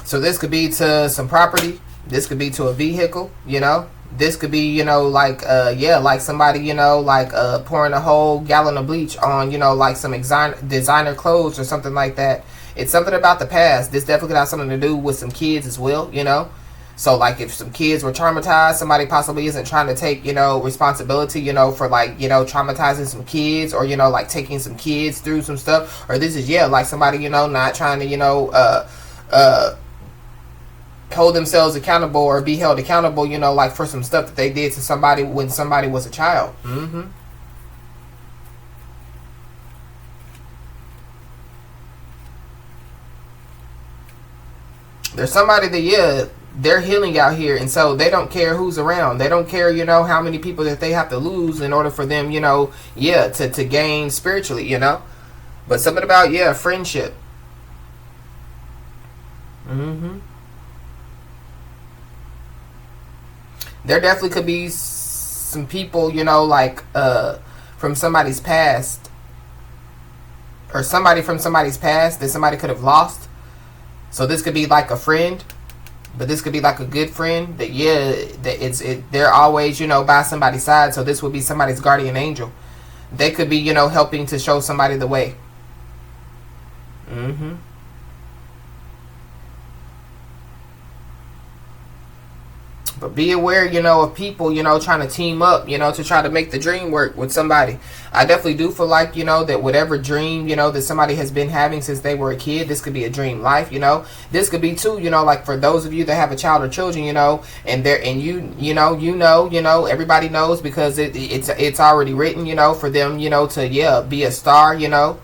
So this could be to some property. This could be to a vehicle, This could be, like somebody, pouring a whole gallon of bleach on, like some designer clothes or something like that. It's something about the past. This definitely could have something to do with some kids as well, So, like, if some kids were traumatized, somebody possibly isn't trying to take, responsibility, for, traumatizing some kids or, taking some kids through some stuff. Or this is, somebody, not trying to, hold themselves accountable or be held accountable, for some stuff that they did to somebody when somebody was a child. There's somebody that, they're healing out here, and so they don't care who's around. They don't care, how many people that they have to lose in order for them, to gain spiritually, But something about, friendship. There definitely could be some people, from somebody's past, or somebody from somebody's past that somebody could have lost. So this could be like a friend, but this could be like a good friend that they're always, by somebody's side. So this would be somebody's guardian angel. They could be, helping to show somebody the way. But be aware, of people, trying to team up, to try to make the dream work with somebody. I definitely do feel like, that whatever dream, that somebody has been having since they were a kid, this could be a dream life, This could be too, like for those of you that have a child or children, and everybody knows because it's already written, for them, to be a star, I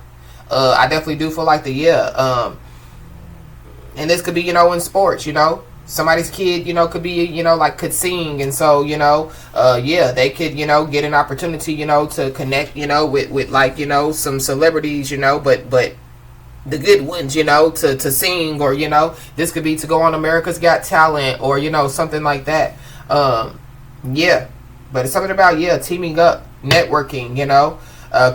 definitely do feel like and this could be, in sports, somebody's kid, could be, could sing. And so, they could, get an opportunity, to connect, with some celebrities, but the good ones, to sing, or, this could be to go on America's Got Talent, or, something like that. But it's something about, teaming up, networking,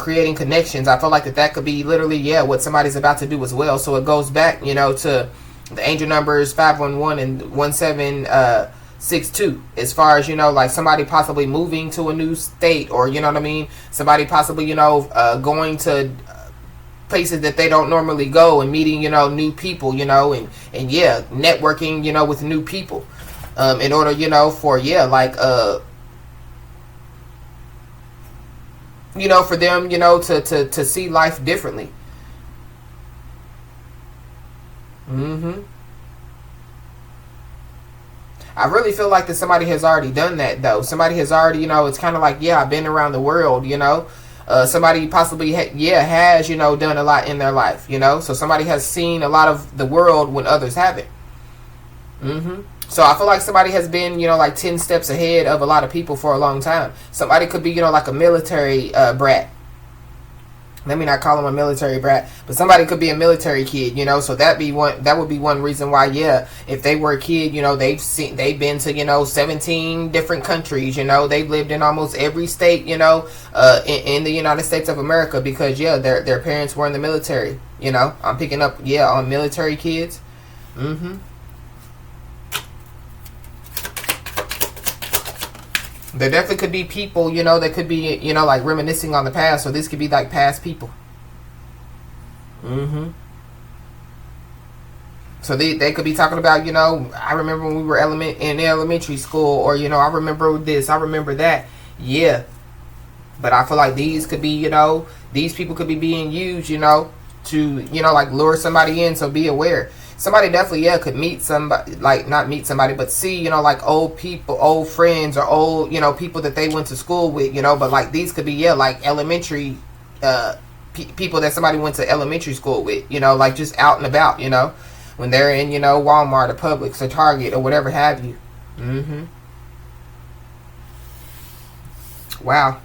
creating connections. I feel like that could be literally, what somebody's about to do as well. So it goes back, to the angel numbers 511 and 1762, as far as somebody possibly moving to a new state, or somebody possibly going to places that they don't normally go, and meeting new people, and networking with new people, in order for for them to see life differently. I really feel like that somebody has already done that, though. Somebody has already, it's kind of like, I've been around the world, somebody possibly has, done a lot in their life, so somebody has seen a lot of the world when others haven't. So I feel like somebody has been, 10 steps ahead of a lot of people for a long time. Somebody could be, like a military brat. Let me not call him a military brat, but somebody could be a military kid, so that would be one reason why, if they were a kid, they've been to, 17 different countries, they've lived in almost every state, in the United States of America, because, their parents were in the military, I'm picking up, on military kids. There definitely could be people, that could be, like reminiscing on the past. So this could be like past people. So they could be talking about, I remember when we were in elementary school, or, I remember this, I remember that. Yeah. But I feel like these could be, these people could be being used, to, like lure somebody in. So be aware. somebody definitely, yeah, could meet somebody, like not meet somebody, but see, like old people, old friends, or old, people that they went to school with, but like these could be, yeah, like elementary, people that somebody went to elementary school with, like just out and about, when they're in, Walmart or Publix or Target or whatever have you. Wow.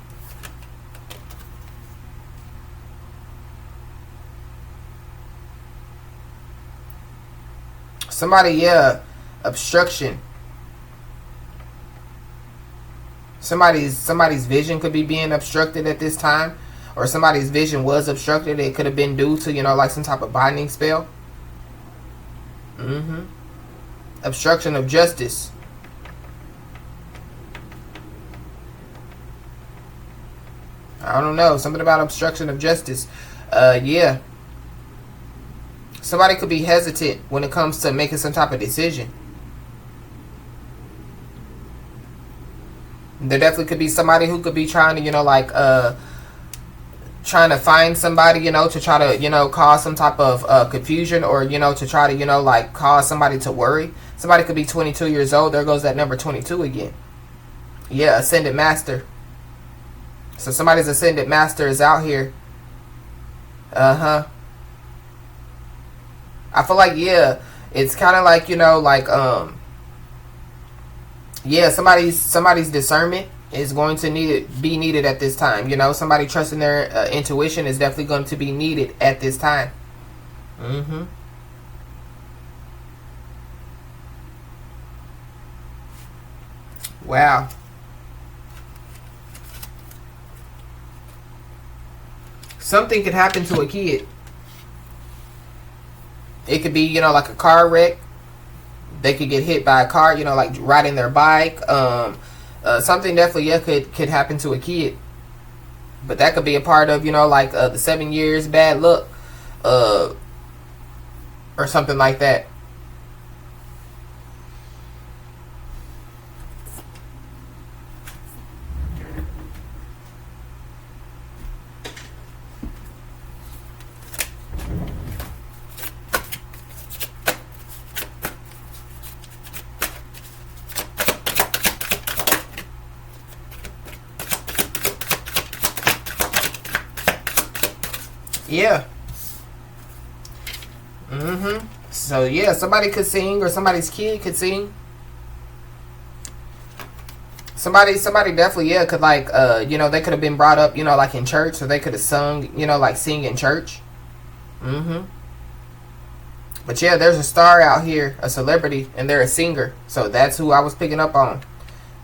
Somebody, yeah, obstruction. Somebody's vision could be being obstructed at this time, or somebody's vision was obstructed. It could have been due to, like some type of binding spell. Obstruction of justice. I don't know. Something about obstruction of justice. Yeah. Somebody could be hesitant when it comes to making some type of decision. There definitely could be somebody who could be trying to, like, trying to find somebody, to try to, cause some type of confusion, or, to try to, like, cause somebody to worry. Somebody could be 22 years old. There goes that number 22 again. Yeah, ascended master. So somebody's ascended master is out here. I feel like, yeah, it's kind of like, yeah, somebody's discernment is going to be needed at this time. Somebody trusting their intuition is definitely going to be needed at this time. Wow. Something could happen to a kid. It could be, like a car wreck. They could get hit by a car, like riding their bike. Something definitely, yeah, could happen to a kid. But that could be a part of, like the 7 years bad luck, or something like that. Yeah. So yeah, somebody could sing, or somebody's kid could sing. Somebody definitely, yeah, could, like, they could have been brought up, like in church, so they could have sung, like sing in church. But yeah, there's a star out here, a celebrity, and they're a singer. So that's who I was picking up on.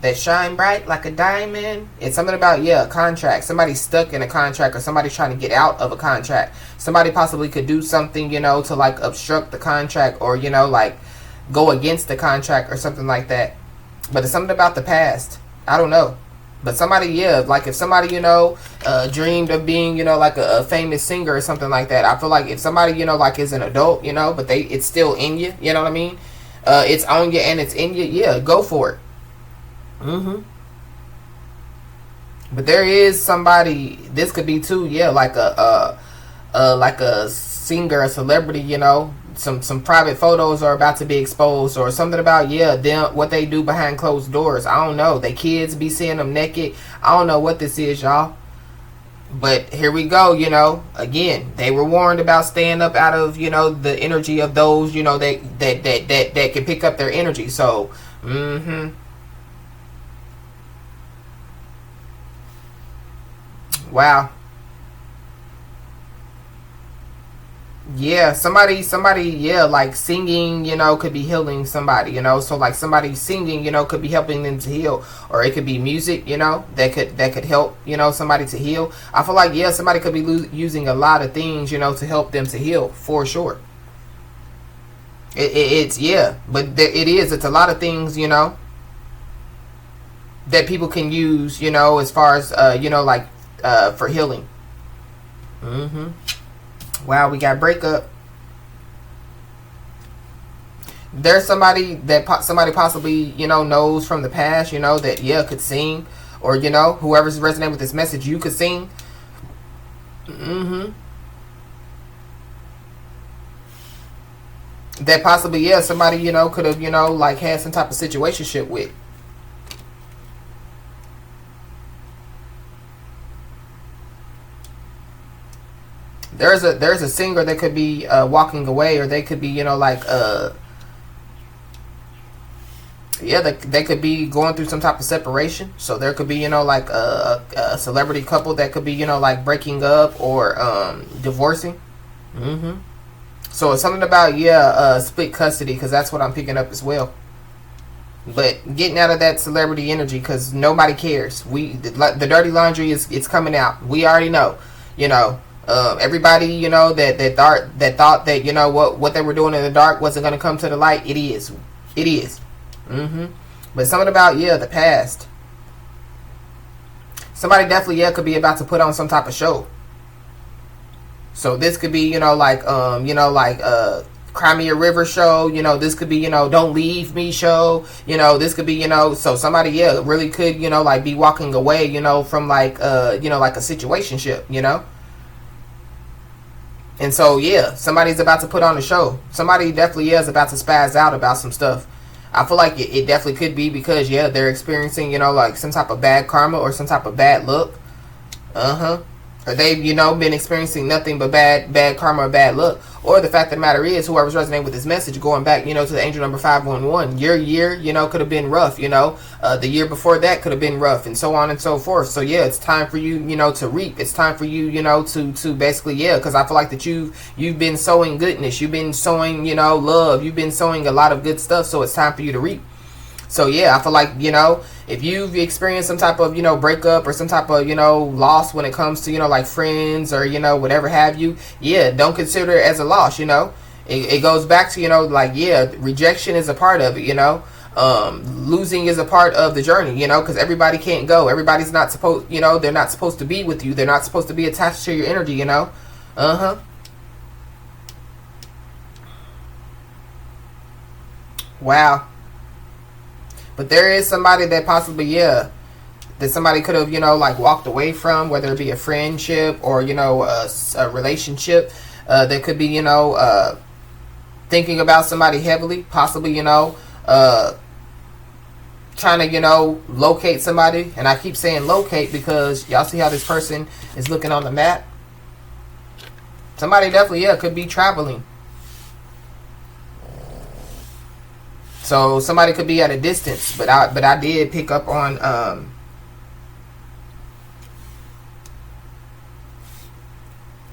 That shine bright like a diamond. It's something about, yeah, a contract. Somebody's stuck in a contract, or somebody's trying to get out of a contract. Somebody possibly could do something, to like obstruct the contract, or, like go against the contract or something like that. But it's something about the past. I don't know. But somebody, yeah, like if somebody, dreamed of being, like a famous singer or something like that. I feel like if somebody, like is an adult, but it's still in you, you know what I mean? It's on you and it's in you. Yeah, go for it. But there is somebody, this could be too, yeah, like a singer, a celebrity, some private photos are about to be exposed, or something about, yeah, them, what they do behind closed doors. I don't know. They kids be seeing them naked. I don't know what this is, y'all. But here we go, again, they were warned about staying up out of, the energy of those, that can pick up their energy. So, wow. Yeah, somebody, yeah, like singing, could be healing somebody, so like somebody singing, could be helping them to heal, or it could be music, that could help, somebody to heal. I feel like, yeah, somebody could be using a lot of things, to help them to heal, for sure. It's, yeah, but it's a lot of things, that people can use, as far as, like, for healing. Wow, we got breakup. There's somebody that somebody possibly, knows from the past, that, yeah, could sing, or, whoever's resonating with this message, you could sing. that possibly, yeah, somebody, could have, like had some type of situationship with. There's a singer that could be walking away, or they could be, like yeah, they could be going through some type of separation. So there could be, like a celebrity couple that could be, like breaking up or divorcing. So it's something about, split custody, because that's what I'm picking up as well. But getting out of that celebrity energy, because nobody cares. The dirty laundry it's coming out. We already know, everybody, that thought that, what they were doing in the dark wasn't going to come to the light. It is. But something about, the past. Somebody definitely, could be about to put on some type of show. So this could be, Cry Me a River show. This could be, Don't Leave Me show. This could be, so somebody, really could, like be walking away, from like, like a situationship, And so, somebody's about to put on a show. Somebody definitely is about to spaz out about some stuff. I feel like it definitely could be because, they're experiencing, like some type of bad karma or some type of bad luck. Or they've, been experiencing nothing but bad karma or bad luck. Or the fact of the matter is, whoever's resonating with this message, going back, to the angel number 511, your year, could have been rough, the year before that could have been rough, and so on and so forth. So, it's time for you, to reap. It's time for you, to basically, because I feel like that you've been sowing goodness. You've been sowing, love. You've been sowing a lot of good stuff. So it's time for you to reap. So, I feel like, if you've experienced some type of, breakup or some type of, loss when it comes to, like friends or, whatever have you, don't consider it as a loss, It goes back to, like, rejection is a part of it, losing is a part of the journey, because everybody can't go. Everybody's not supposed, they're not supposed to be with you. They're not supposed to be attached to your energy, Wow. But there is somebody that possibly, that somebody could have, like walked away from, whether it be a friendship or, a relationship. That could be, thinking about somebody heavily, possibly, trying to, locate somebody. And I keep saying locate because y'all see how this person is looking on the map. Somebody definitely, could be traveling. So somebody could be at a distance, but I did pick up on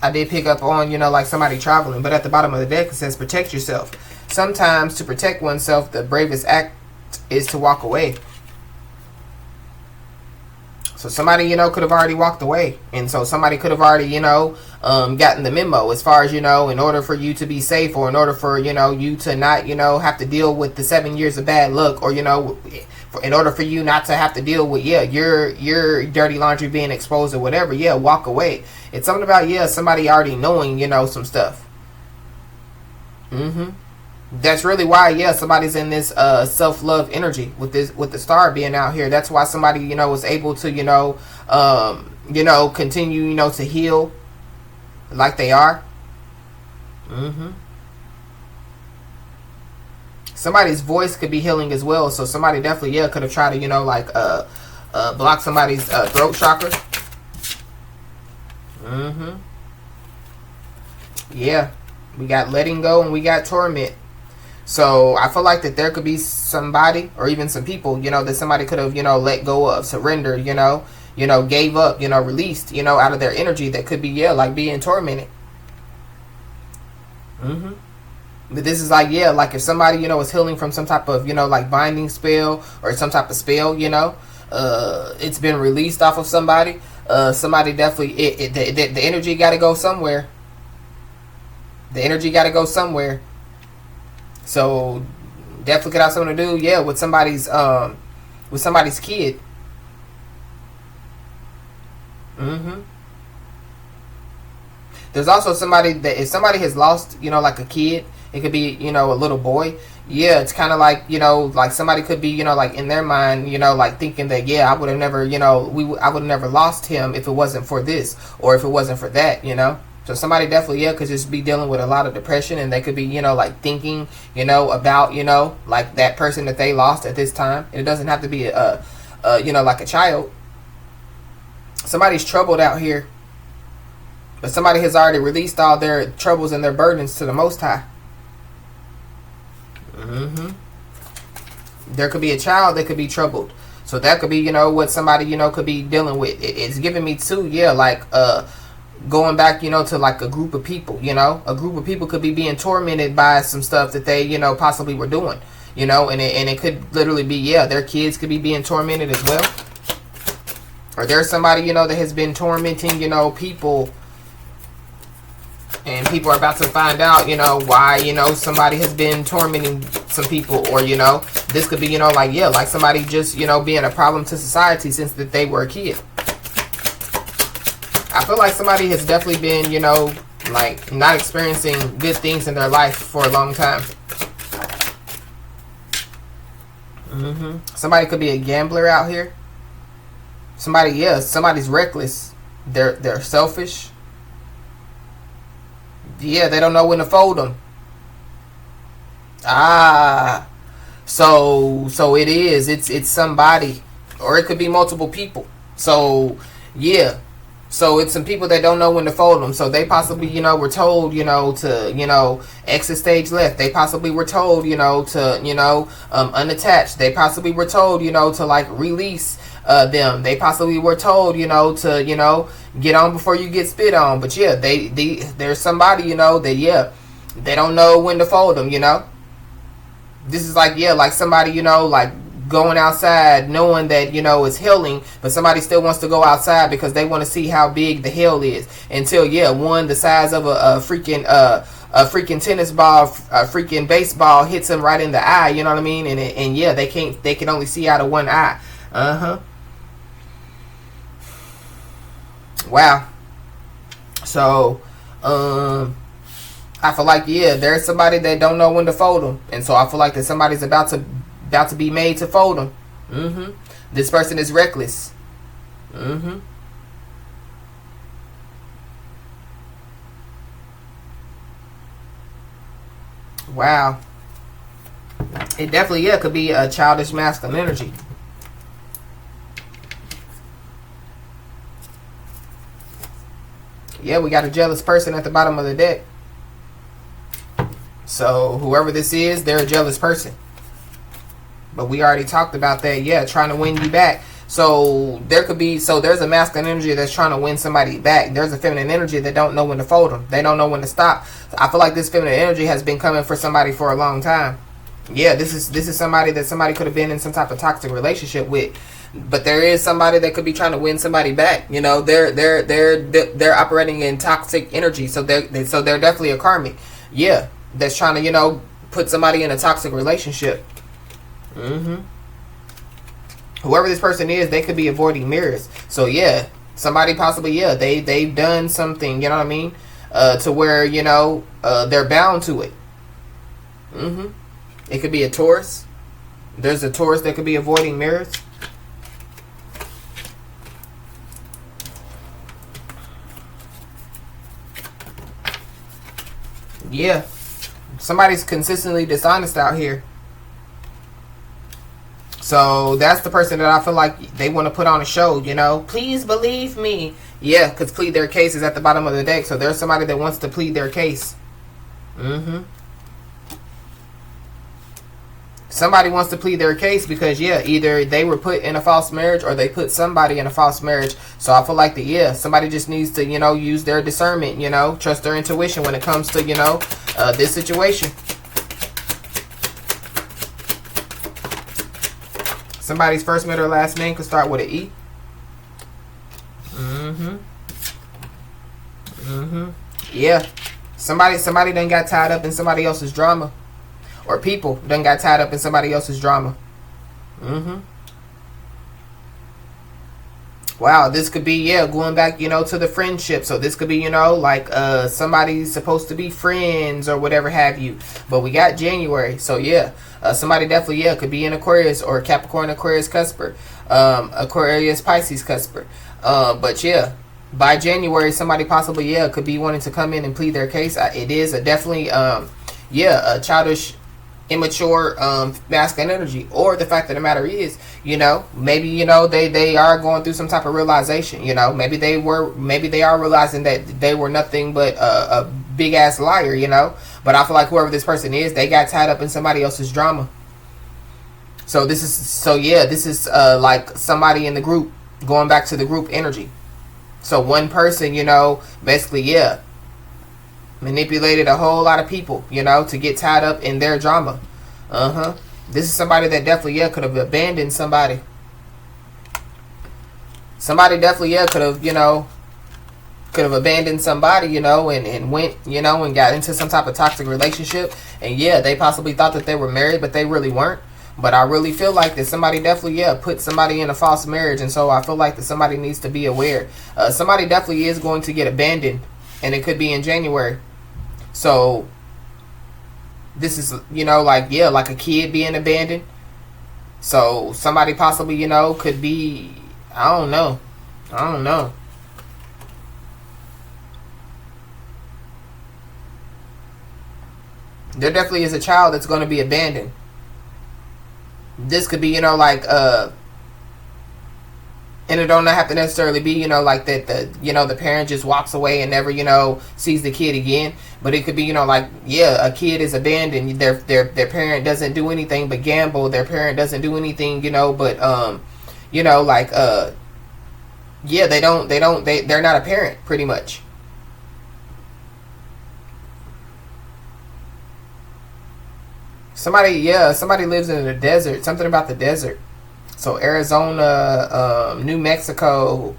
like somebody traveling. But at the bottom of the deck it says protect yourself. Sometimes to protect oneself, the bravest act is to walk away. So somebody, could have already walked away. And so somebody could have already, gotten the memo as far as, in order for you to be safe, or in order for, you to not, have to deal with the 7 years of bad luck, or, in order for you not to have to deal with, your dirty laundry being exposed or whatever, walk away. It's something about, somebody already knowing, some stuff. That's really why, somebody's in this self-love energy with the star being out here. That's why somebody, was able to, continue, to heal like they are. Somebody's voice could be healing as well. So somebody definitely, could have tried to, block somebody's throat chakra. Yeah, we got letting go and we got torment. So I feel like that there could be somebody or even some people, that somebody could have, let go of, surrendered, gave up, released, out of their energy that could be, like being tormented. But this is like, like if somebody, is healing from some type of, like binding spell or some type of spell, it's been released off of somebody. Somebody definitely, the energy got to go somewhere. The energy got to go somewhere. So definitely could have something to do, with somebody's kid. There's also somebody that if somebody has lost, like a kid, it could be, a little boy. It's kind of like, like somebody could be, like in their mind, like thinking that, I would have never, I would have never lost him if it wasn't for this or if it wasn't for that, So somebody definitely, yeah, could just be dealing with a lot of depression, and they could be, like thinking, about, like that person that they lost at this time. And it doesn't have to be like a child. Somebody's troubled out here, but somebody has already released all their troubles and their burdens to the Most High. There could be a child that could be troubled. So that could be, what somebody, could be dealing with. It's giving me too, like, going back, to like a group of people, a group of people could be being tormented by some stuff that they, possibly were doing, and it could literally be, their kids could be being tormented as well. Or there's somebody, that has been tormenting, people, and people are about to find out, why, somebody has been tormenting some people. Or, this could be, like somebody just, being a problem to society since that they were a kid. I feel like somebody has definitely been, like not experiencing good things in their life for a long time. Somebody could be a gambler out here. Somebody's reckless. They're selfish. Yeah, they don't know when to fold them. So it is. It's somebody, or it could be multiple people. So yeah. So it's some people that don't know when to fold them. So they possibly, were told, to, exit stage left. They possibly were told, to, unattach. They possibly were told, to like release them. They possibly were told, to, get on before you get spit on. But yeah, there's somebody, they don't know when to fold them, This is like, like somebody, like going outside knowing that, it's healing, but somebody still wants to go outside because they want to see how big the hell is. Until, one the size of a freaking tennis ball, a freaking baseball hits them right in the eye, you know what I mean? And they can only see out of one eye. Wow. So, I feel like, there's somebody that don't know when to fold them. And so I feel like that somebody's about to be made to fold them. This person is reckless. Wow. It definitely, could be a childish masculine energy. Yeah, we got a jealous person at the bottom of the deck. So whoever this is, they're a jealous person. But we already talked about that. Trying to win you back. So there's a masculine energy that's trying to win somebody back. There's a feminine energy that don't know when to fold them. They don't know when to stop. I feel like this feminine energy has been coming for somebody for a long time. This is somebody that somebody could have been in some type of toxic relationship with. But there is somebody that could be trying to win somebody back. They're operating in toxic energy. So they're definitely a karmic. That's trying to, put somebody in a toxic relationship. Whoever this person is, they could be avoiding mirrors. So somebody possibly, they've done something, you know what I mean? To where, they're bound to it. It could be a Taurus. There's a Taurus that could be avoiding mirrors. Somebody's consistently dishonest out here. So that's the person that I feel like they want to put on a show, Please believe me. Because plead their case is at the bottom of the deck. So there's somebody that wants to plead their case. Somebody wants to plead their case because, either they were put in a false marriage or they put somebody in a false marriage. So I feel like somebody just needs to, use their discernment, trust their intuition when it comes to, this situation. Somebody's first, middle, or last name could start with an E. Somebody done got tied up in somebody else's drama. Or people done got tied up in somebody else's drama. Wow, this could be, going back, to the friendship. So this could be, like somebody's supposed to be friends or whatever have you. But we got January. So somebody definitely, could be in Aquarius or Capricorn, Aquarius, Cusper. Aquarius, Pisces, Cusper. But by January, somebody possibly, yeah, could be wanting to come in and plead their case. It is a definitely, yeah, a childish, immature, masculine energy. Or the fact of the matter is, you know, maybe, you know, they are going through some type of realization. You know, maybe they are realizing that they were nothing but a big ass liar. You know, but I feel like whoever this person is, they got tied up in somebody else's drama. So this is like somebody in the group, going back to the group energy. So one person, you know, basically, yeah, manipulated a whole lot of people, you know, to get tied up in their drama. This is somebody that definitely, yeah, could have abandoned somebody. Somebody definitely, yeah, could have abandoned somebody, you know, and went, you know, and got into some type of toxic relationship. And yeah, they possibly thought that they were married, but they really weren't. But I really feel like that somebody definitely, yeah, put somebody in a false marriage. And so I feel like that somebody needs to be aware. Somebody definitely is going to get abandoned. And it could be in January. So this is, you know, like, yeah, like a kid being abandoned. So somebody possibly, you know, could be, I don't know. There definitely is a child that's going to be abandoned. This could be, you know, like, and it don't have to necessarily be, you know, like that the parent just walks away and never, you know, sees the kid again. But it could be, you know, like, yeah, a kid is abandoned. Their parent doesn't do anything but gamble. Their parent doesn't do anything, you know, but you know, like, yeah, they're not a parent, pretty much. Somebody lives in the desert. Something about the desert. So Arizona, New Mexico,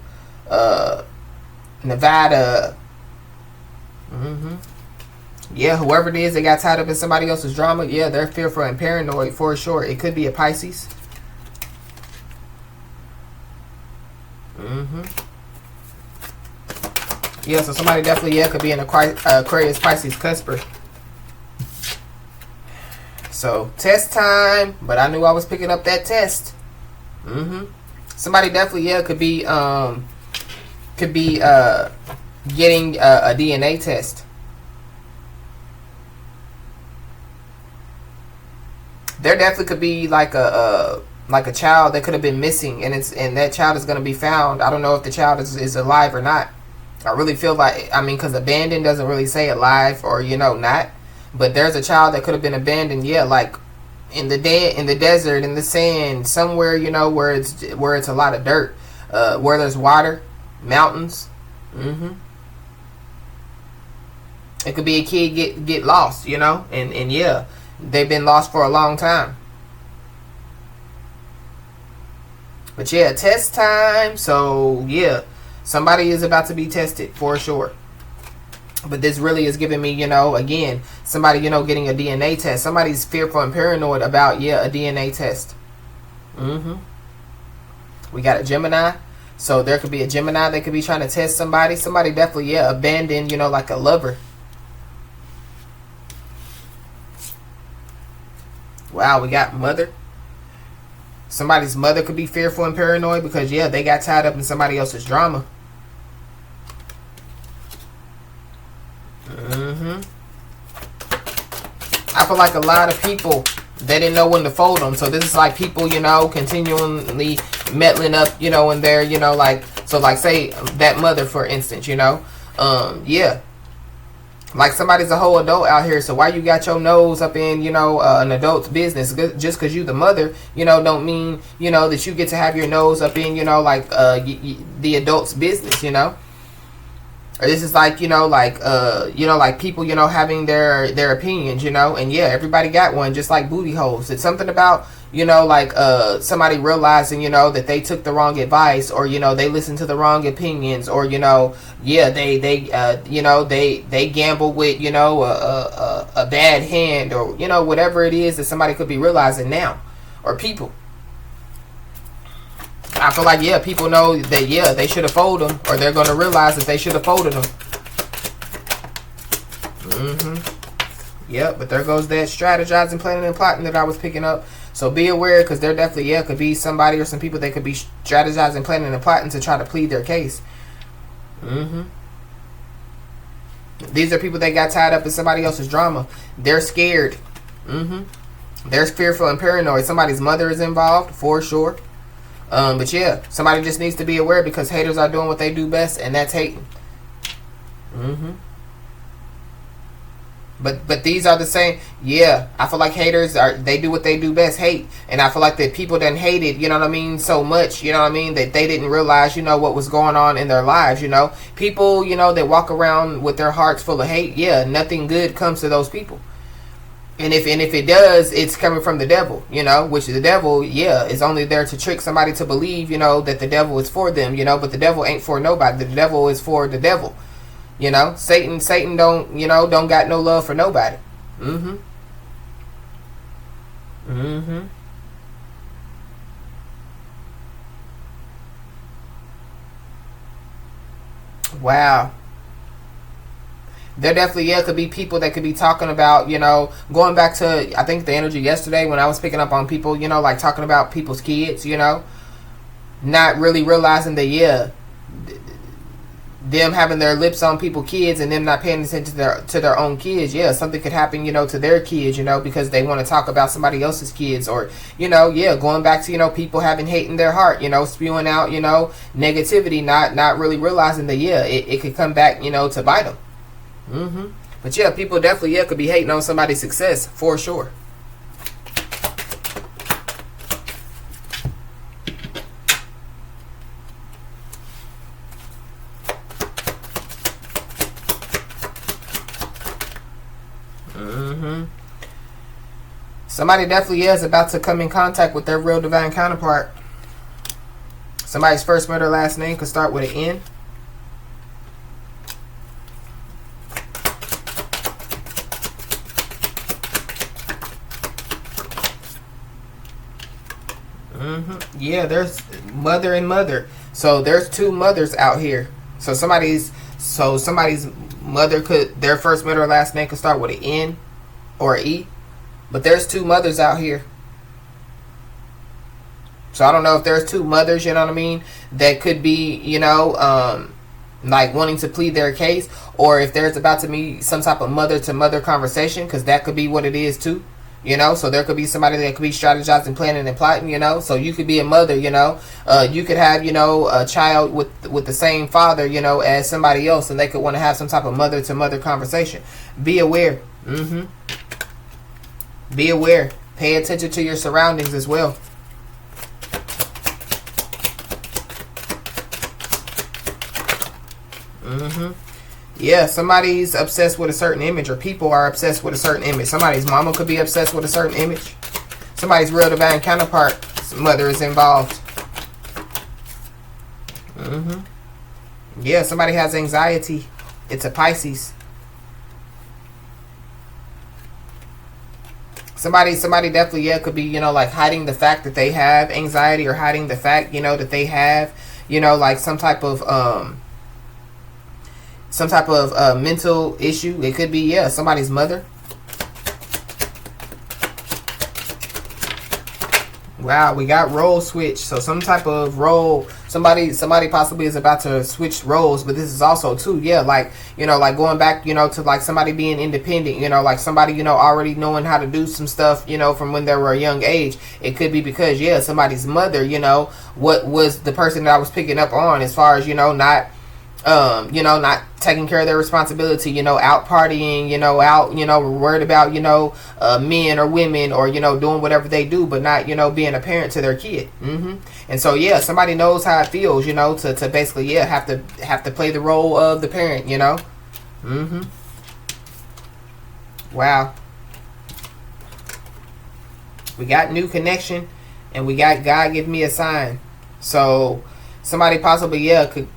Nevada. Yeah, whoever it is, they got tied up in somebody else's drama. Yeah, they're fearful and paranoid for sure. It could be a Pisces. Yeah, so somebody definitely, yeah, could be an Aquarius, Pisces, Cusper. So test time, but I knew I was picking up that test. Somebody definitely, yeah, could be getting a DNA test. There definitely could be like a child that could have been missing, and that child is going to be found. I don't know if the child is alive or not. I really feel like, I mean, because abandoned doesn't really say alive or, you know, not. But there's a child that could have been abandoned, yeah, like in the desert, in the sand, somewhere, you know, where it's a lot of dirt, where there's water, mountains. It could be a kid get lost, you know, and yeah, they've been lost for a long time. But yeah, test time. So yeah, somebody is about to be tested for sure. But this really is giving me, you know, again, somebody, you know, getting a DNA test. Somebody's fearful and paranoid about, yeah, a DNA test. We got a Gemini. So there could be a Gemini that could be trying to test somebody. Somebody definitely, yeah, abandoned, you know, like a lover. Wow, we got mother. Somebody's mother could be fearful and paranoid because, yeah, they got tied up in somebody else's drama. I feel like a lot of people, they didn't know when to fold them. So this is like people, you know, continually meddling up, you know, in there, you know, like, so like say that mother, for instance, you know, yeah, like somebody's a whole adult out here. So why you got your nose up in, you know, an adult's business? Just because you the mother, you know, don't mean, you know, that you get to have your nose up in, you know, like the adult's business, you know. Or this is like, you know, like people, you know, having their opinions, you know, and yeah, everybody got one, just like booty holes. It's something about, you know, like somebody realizing, you know, that they took the wrong advice, or, you know, they listened to the wrong opinions, or, you know, yeah, they gamble with, you know, a bad hand, or, you know, whatever it is that somebody could be realizing now, or people. I feel like, yeah, people know that, yeah, they should have folded them, or they're going to realize that they should have folded them. Yep, but there goes that strategizing, planning, and plotting that I was picking up. So be aware, because there definitely, yeah, could be somebody or some people that could be strategizing, planning, and plotting to try to plead their case. Mm-hmm. These are people that got tied up in somebody else's drama. They're scared. Mm-hmm. They're fearful and paranoid. Somebody's mother is involved, for sure. But yeah, somebody just needs to be aware, because haters are doing what they do best, and that's hating. Mm-hmm. But these are the same. Yeah, I feel like haters they do what they do best, hate. And I feel like that people done hated, you know what I mean, so much, you know what I mean, that they didn't realize, what was going on in their lives, People, that walk around with their hearts full of hate, yeah, nothing good comes to those people. And if it does, it's coming from the devil, which the devil, yeah, is only there to trick somebody to believe, that the devil is for them, but the devil ain't for nobody. The devil is for the devil. Satan don't got no love for nobody. Mm-hmm. Mm-hmm. Wow. There definitely, yeah, could be people that could be talking about, going back to, I think, the energy yesterday when I was picking up on people, like talking about people's kids, not really realizing that, yeah, them having their lips on people's kids and them not paying attention to their own kids, yeah, something could happen, to their kids, because they want to talk about somebody else's kids, or, yeah, going back to, people having hate in their heart, spewing out, negativity, not really realizing that, yeah, it could come back, to bite them. Mm-hmm. But yeah, people definitely, yeah, could be hating on somebody's success, for sure. Mm-hmm. Somebody definitely is about to come in contact with their real divine counterpart. Somebody's first, middle, last name could start with an N. Mm-hmm. Yeah, there's mother and mother. So there's two mothers out here. So somebody's mother could, their first, middle, or last name could start with an N or an E. But there's two mothers out here. So I don't know if there's two mothers, you know what I mean, that could be, like wanting to plead their case, or if there's about to be some type of mother to mother conversation, because that could be what it is too. So there could be somebody that could be strategizing, planning, and plotting, so you could be a mother, you could have, a child with the same father, as somebody else, and they could want to have some type of mother to mother conversation. Be aware. Mm-hmm. Be aware. Pay attention to your surroundings as well. Mm-hmm. Yeah, somebody's obsessed with a certain image, or people are obsessed with a certain image. Somebody's mama could be obsessed with a certain image. Somebody's real divine counterpart's mother is involved. Mm-hmm. Yeah, somebody has anxiety. It's a Pisces. Somebody definitely, yeah, could be, like hiding the fact that they have anxiety, or hiding the fact, that they have, like some type of mental issue. It could be, yeah, somebody's mother. Wow, we got role switch. So some type of role, somebody possibly is about to switch roles, but this is also too, yeah, like, like going back, to like somebody being independent, like somebody, already knowing how to do some stuff, from when they were a young age. It could be because, yeah, somebody's mother, what was the person that I was picking up on, as far as, not not taking care of their responsibility, out partying, out, worried about, men or women, or, doing whatever they do, but not, being a parent to their kid. Mm-hmm. And so, yeah, somebody knows how it feels, to basically, yeah, have to play the role of the parent, Mm-hmm. Wow. We got new connection, and we got God give me a sign. So somebody possibly, yeah, could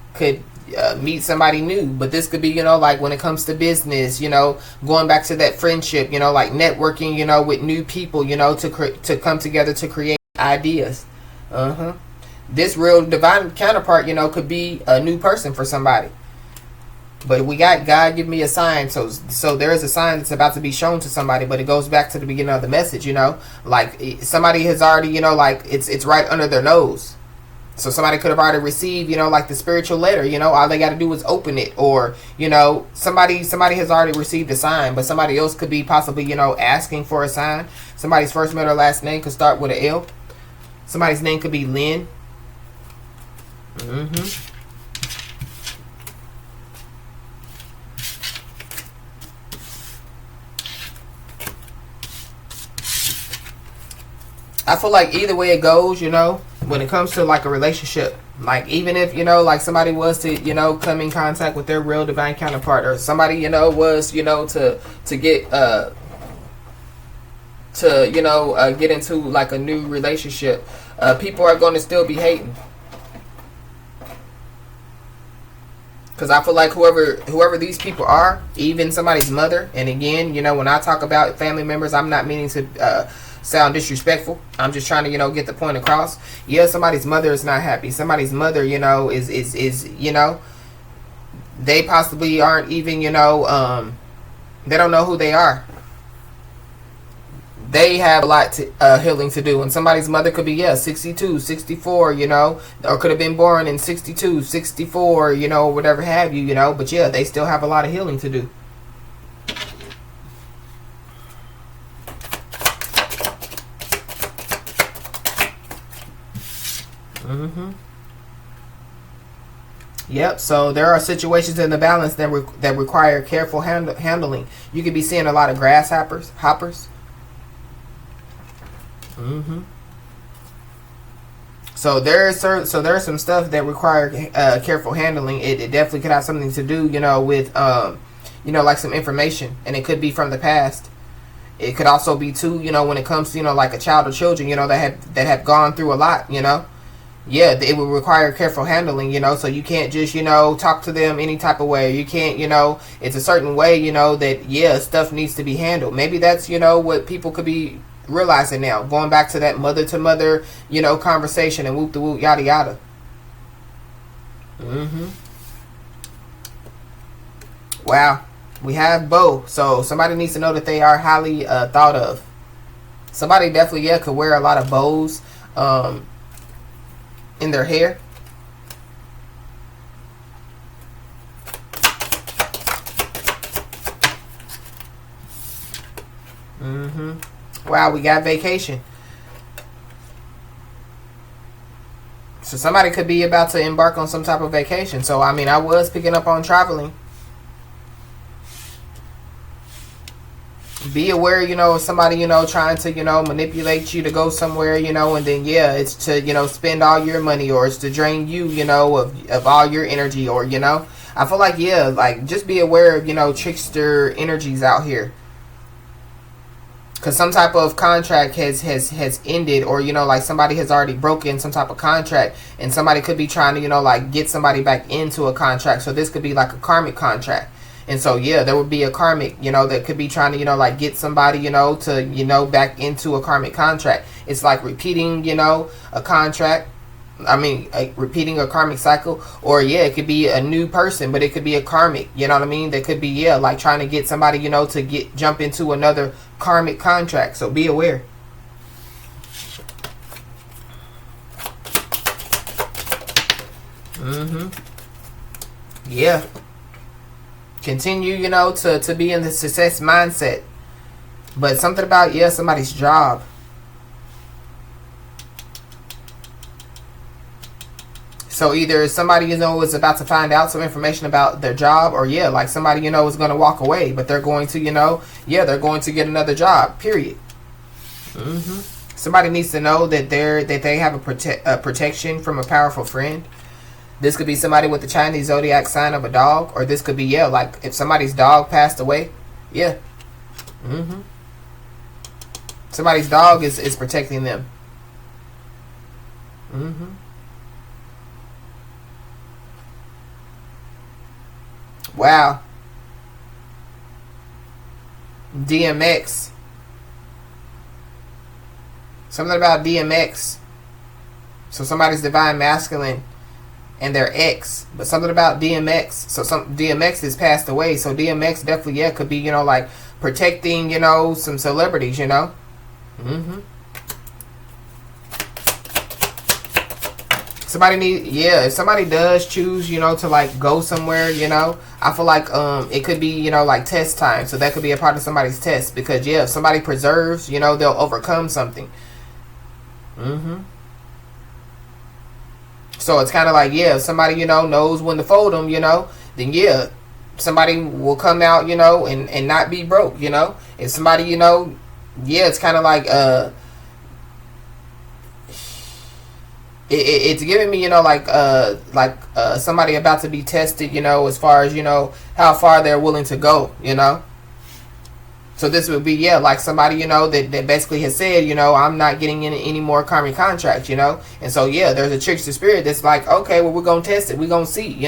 meet somebody new, but this could be, like when it comes to business, going back to that friendship, like networking, with new people, to come together to create ideas. This real divine counterpart, could be a new person for somebody. But we got God give me a sign, so there is a sign that's about to be shown to somebody, but it goes back to the beginning of the message, like somebody has already, like it's right under their nose. So somebody could have already received, you know, like the spiritual letter, you know, all they got to do is open it. Or, you know, somebody has already received a sign, but somebody else could be possibly, you know, asking for a sign. Somebody's first, middle, or last name could start with an L. Somebody's name could be Lynn. I feel like either way it goes, you know, when it comes to like a relationship, like even if, you know, like somebody was to, you know, come in contact with their real divine counterpart, or somebody, you know, was, you know, to get get into like a new relationship, people are going to still be hating. Because I feel like whoever these people are, even somebody's mother, and again, you know, when I talk about family members, I'm not meaning to sound disrespectful. I'm just trying to, you know, get the point across. Yeah, somebody's mother is not happy. Somebody's mother, you know, is you know, they possibly aren't even, you know, they don't know who they are. They have a lot to healing to do. And somebody's mother could be, 62, 64, you know, or could have been born in 62, 64, you know, whatever have you, you know, but yeah, they still have a lot of healing to do. Yep. So there are situations in the balance that require careful handling. You could be seeing a lot of grasshoppers. So there's some stuff that require careful handling. It definitely could have something to do, you know, with you know, like some information, and it could be from the past. It could also be too, you know, when it comes to, you know, like a child or children, you know, that have gone through a lot, you know. Yeah, it would require careful handling, you know, so you can't just, you know, talk to them any type of way. You can't, you know, it's a certain way, you know, that, yeah, stuff needs to be handled. Maybe that's, you know, what people could be realizing now. Going back to that mother to mother, you know, conversation and whoop the whoop, yada yada. Wow. We have both. So somebody needs to know that they are highly thought of. Somebody definitely, yeah, could wear a lot of bows in their hair. Wow, we got vacation. So somebody could be about to embark on some type of vacation. So, I mean, I was picking up on traveling. Be aware, you know, of somebody, you know, trying to, you know, manipulate you to go somewhere, you know, and then, yeah, it's to, you know, spend all your money, or it's to drain you, you know, of all your energy, or, you know, I feel like, yeah, like, just be aware of, you know, trickster energies out here. Because some type of contract has ended, or, you know, like somebody has already broken some type of contract, and somebody could be trying to, you know, like get somebody back into a contract. So this could be like a karmic contract. And so, yeah, there would be a karmic, you know, that could be trying to, you know, like get somebody, you know, to, you know, back into a karmic contract. It's like repeating, you know, a contract. I mean, repeating a karmic cycle. Or, yeah, it could be a new person, but it could be a karmic, you know what I mean? That could be, yeah, like trying to get somebody, you know, to jump into another karmic contract. So be aware. Yeah. Continue, you know, to be in the success mindset. But something about, yeah, somebody's job. So either somebody, you know, is about to find out some information about their job, or, yeah, like somebody, you know, is going to walk away, but they're going to, you know, yeah, they're going to get another job, period. Somebody needs to know that they have a protection from a powerful friend. This could be somebody with the Chinese zodiac sign of a dog, or this could be, yeah, like if somebody's dog passed away, yeah. Somebody's dog is protecting them. Wow. DMX. Something about DMX. So somebody's divine masculine and their ex, but something about DMX. So DMX has passed away. So DMX definitely, yeah, could be, you know, like protecting, you know, some celebrities, you know. if somebody does choose, to like go somewhere, I feel like it could be, like test time. So that could be a part of somebody's test, because if somebody preserves, they'll overcome something. So it's kind of like, if somebody, knows when to fold them, then somebody will come out, and not be broke, If somebody, it's kind of like, it's giving me, somebody about to be tested, as far as, how far they're willing to go, So this would be, like somebody, that basically has said, I'm not getting in any more karmic contracts, And so, there's a trickster spirit that's like, okay, well, we're going to test it. We're going to see,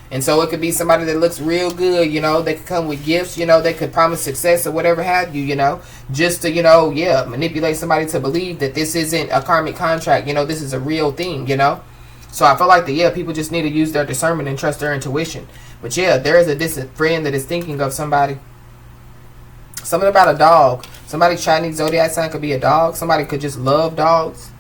And so it could be somebody that looks real good, They could come with gifts, They could promise success or whatever have you, Just to, manipulate somebody to believe that this isn't a karmic contract, This is a real thing, So I feel like people just need to use their discernment and trust their intuition. But there is a distant friend that is thinking of somebody. Something about a dog. Somebody's Chinese zodiac sign could be a dog. Somebody could just love dogs.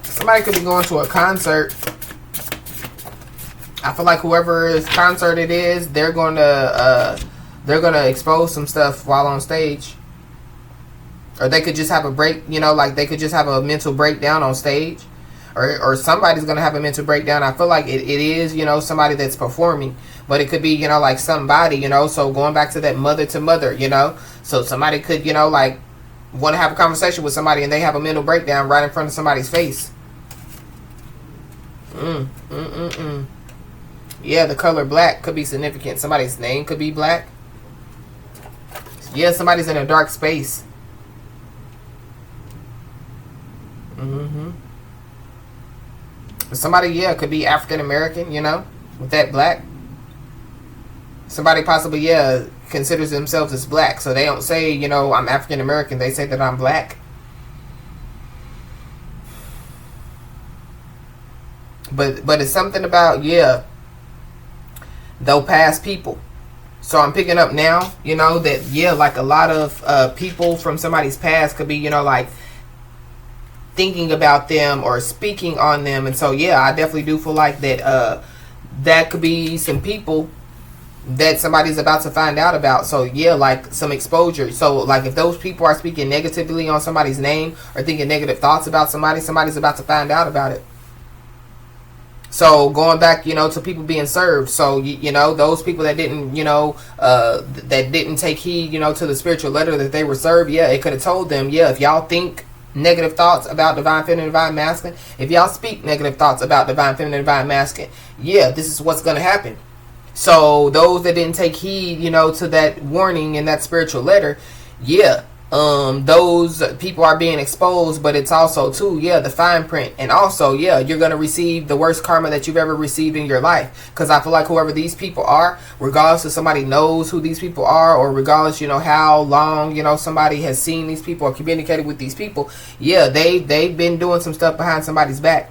Somebody could be going to a concert. I feel like whoever's concert it is, they're gonna expose some stuff while on stage. Or they could just have a break, like they could just have a mental breakdown on stage. Or somebody's gonna have a mental breakdown. I feel like it is, somebody that's performing. But it could be, like somebody, so going back to that mother to mother, So somebody could, like want to have a conversation with somebody and they have a mental breakdown right in front of somebody's face. Yeah, the color black could be significant. Somebody's name could be black. Yeah, somebody's in a dark space. Somebody, could be African American, with that black. Somebody possibly, considers themselves as black. So they don't say, I'm African American. They say that I'm black. But it's something about, though past people. So I'm picking up now, that, like a lot of people from somebody's past could be, like thinking about them or speaking on them. And so, I definitely do feel like that that could be some people that somebody's about to find out about. So, like some exposure. So, like if those people are speaking negatively on somebody's name or thinking negative thoughts about somebody's about to find out about it. So going back, to people being served. So, those people that didn't, that didn't take heed, to the spiritual letter that they were served. It could have told them, if y'all think negative thoughts about divine feminine, divine masculine, if y'all speak negative thoughts about divine feminine, divine masculine, this is what's going to happen. So those that didn't take heed, to that warning in that spiritual letter, those people are being exposed. But it's also too, the fine print. And also, you're going to receive the worst karma that you've ever received in your life. Because I feel like whoever these people are, regardless if somebody knows who these people are, or regardless, how long, somebody has seen these people or communicated with these people, they've been doing some stuff behind somebody's back.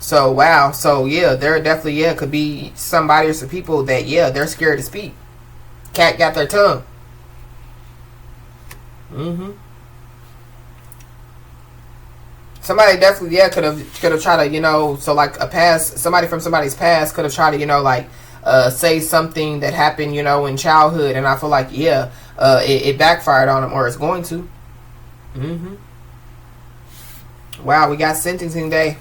So, wow. So, there definitely, could be somebody or some people that, they're scared to speak. Cat got their tongue. Somebody definitely, could have tried to, so like somebody from somebody's past could have tried to, say something that happened, in childhood. And I feel like, it backfired on them, or it's going to. Wow, we got sentencing day.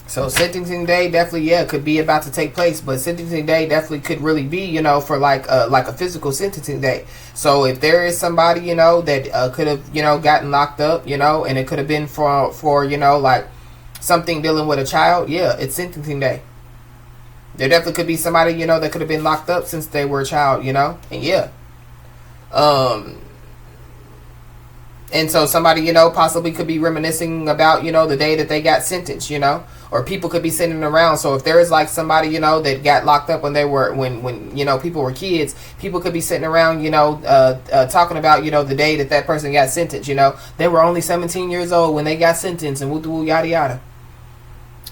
So sentencing day definitely, could be about to take place. But sentencing day definitely could really be, for like a physical sentencing day. So if there is somebody, that could have, gotten locked up, and it could have been for like something dealing with a child, it's sentencing day. There definitely could be somebody, that could have been locked up since they were a child, and And so somebody, possibly could be reminiscing about, the day that they got sentenced, or people could be sitting around. So if there is like somebody, that got locked up when they were, when people were kids, people could be sitting around, talking about, the day that person got sentenced, they were only 17 years old when they got sentenced and woo yada yada.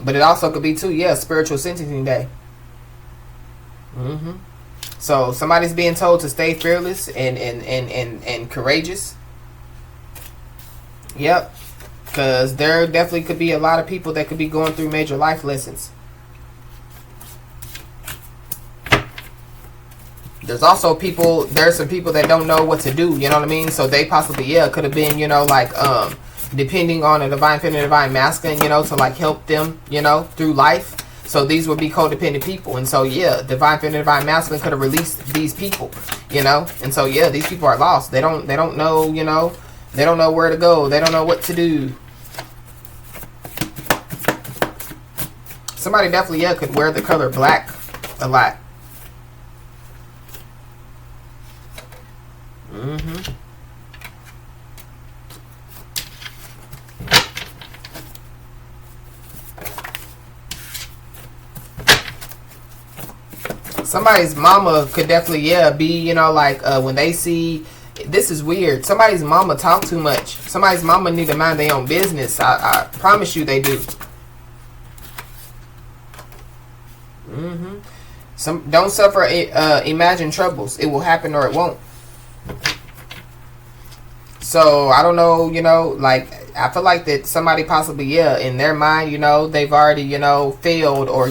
But it also could be too, spiritual sentencing day. So somebody's being told to stay fearless and courageous. Yep. Because there definitely could be a lot of people that could be going through major life lessons. There's also there's some people that don't know what to do, you know what I mean? So they possibly, could have been, depending on a divine feminine, divine masculine, to like help them, through life. So these would be codependent people. And so, divine feminine, divine masculine could have released these people, And so, these people are lost. They don't know, they don't know where to go. They don't know what to do. Somebody definitely, could wear the color black a lot. Somebody's mama could definitely, be, when they see, this is weird. Somebody's mama talk too much. Somebody's mama need to mind their own business. I promise you they do. Don't suffer, imagine troubles. It will happen or it won't. So, I don't know, I feel like that somebody possibly, in their mind, they've already, failed, or,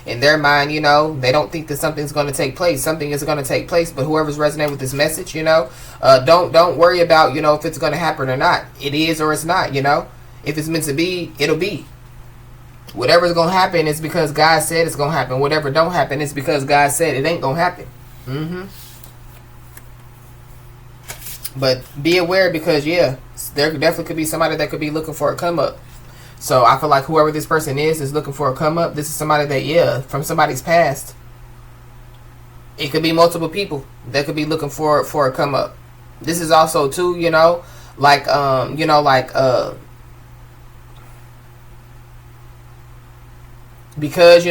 in their mind, they don't think that something's going to take place. Something is going to take place, but whoever's resonating with this message, don't worry about, if it's going to happen or not. It is or it's not, If it's meant to be, it'll be. Whatever's going to happen is because God said it's going to happen. Whatever don't happen is because God said it ain't going to happen. But be aware, because, there definitely could be somebody that could be looking for a come up. So I feel like whoever this person is looking for a come up. This is somebody that, from somebody's past. It could be multiple people that could be looking for a come up. This is also too, because,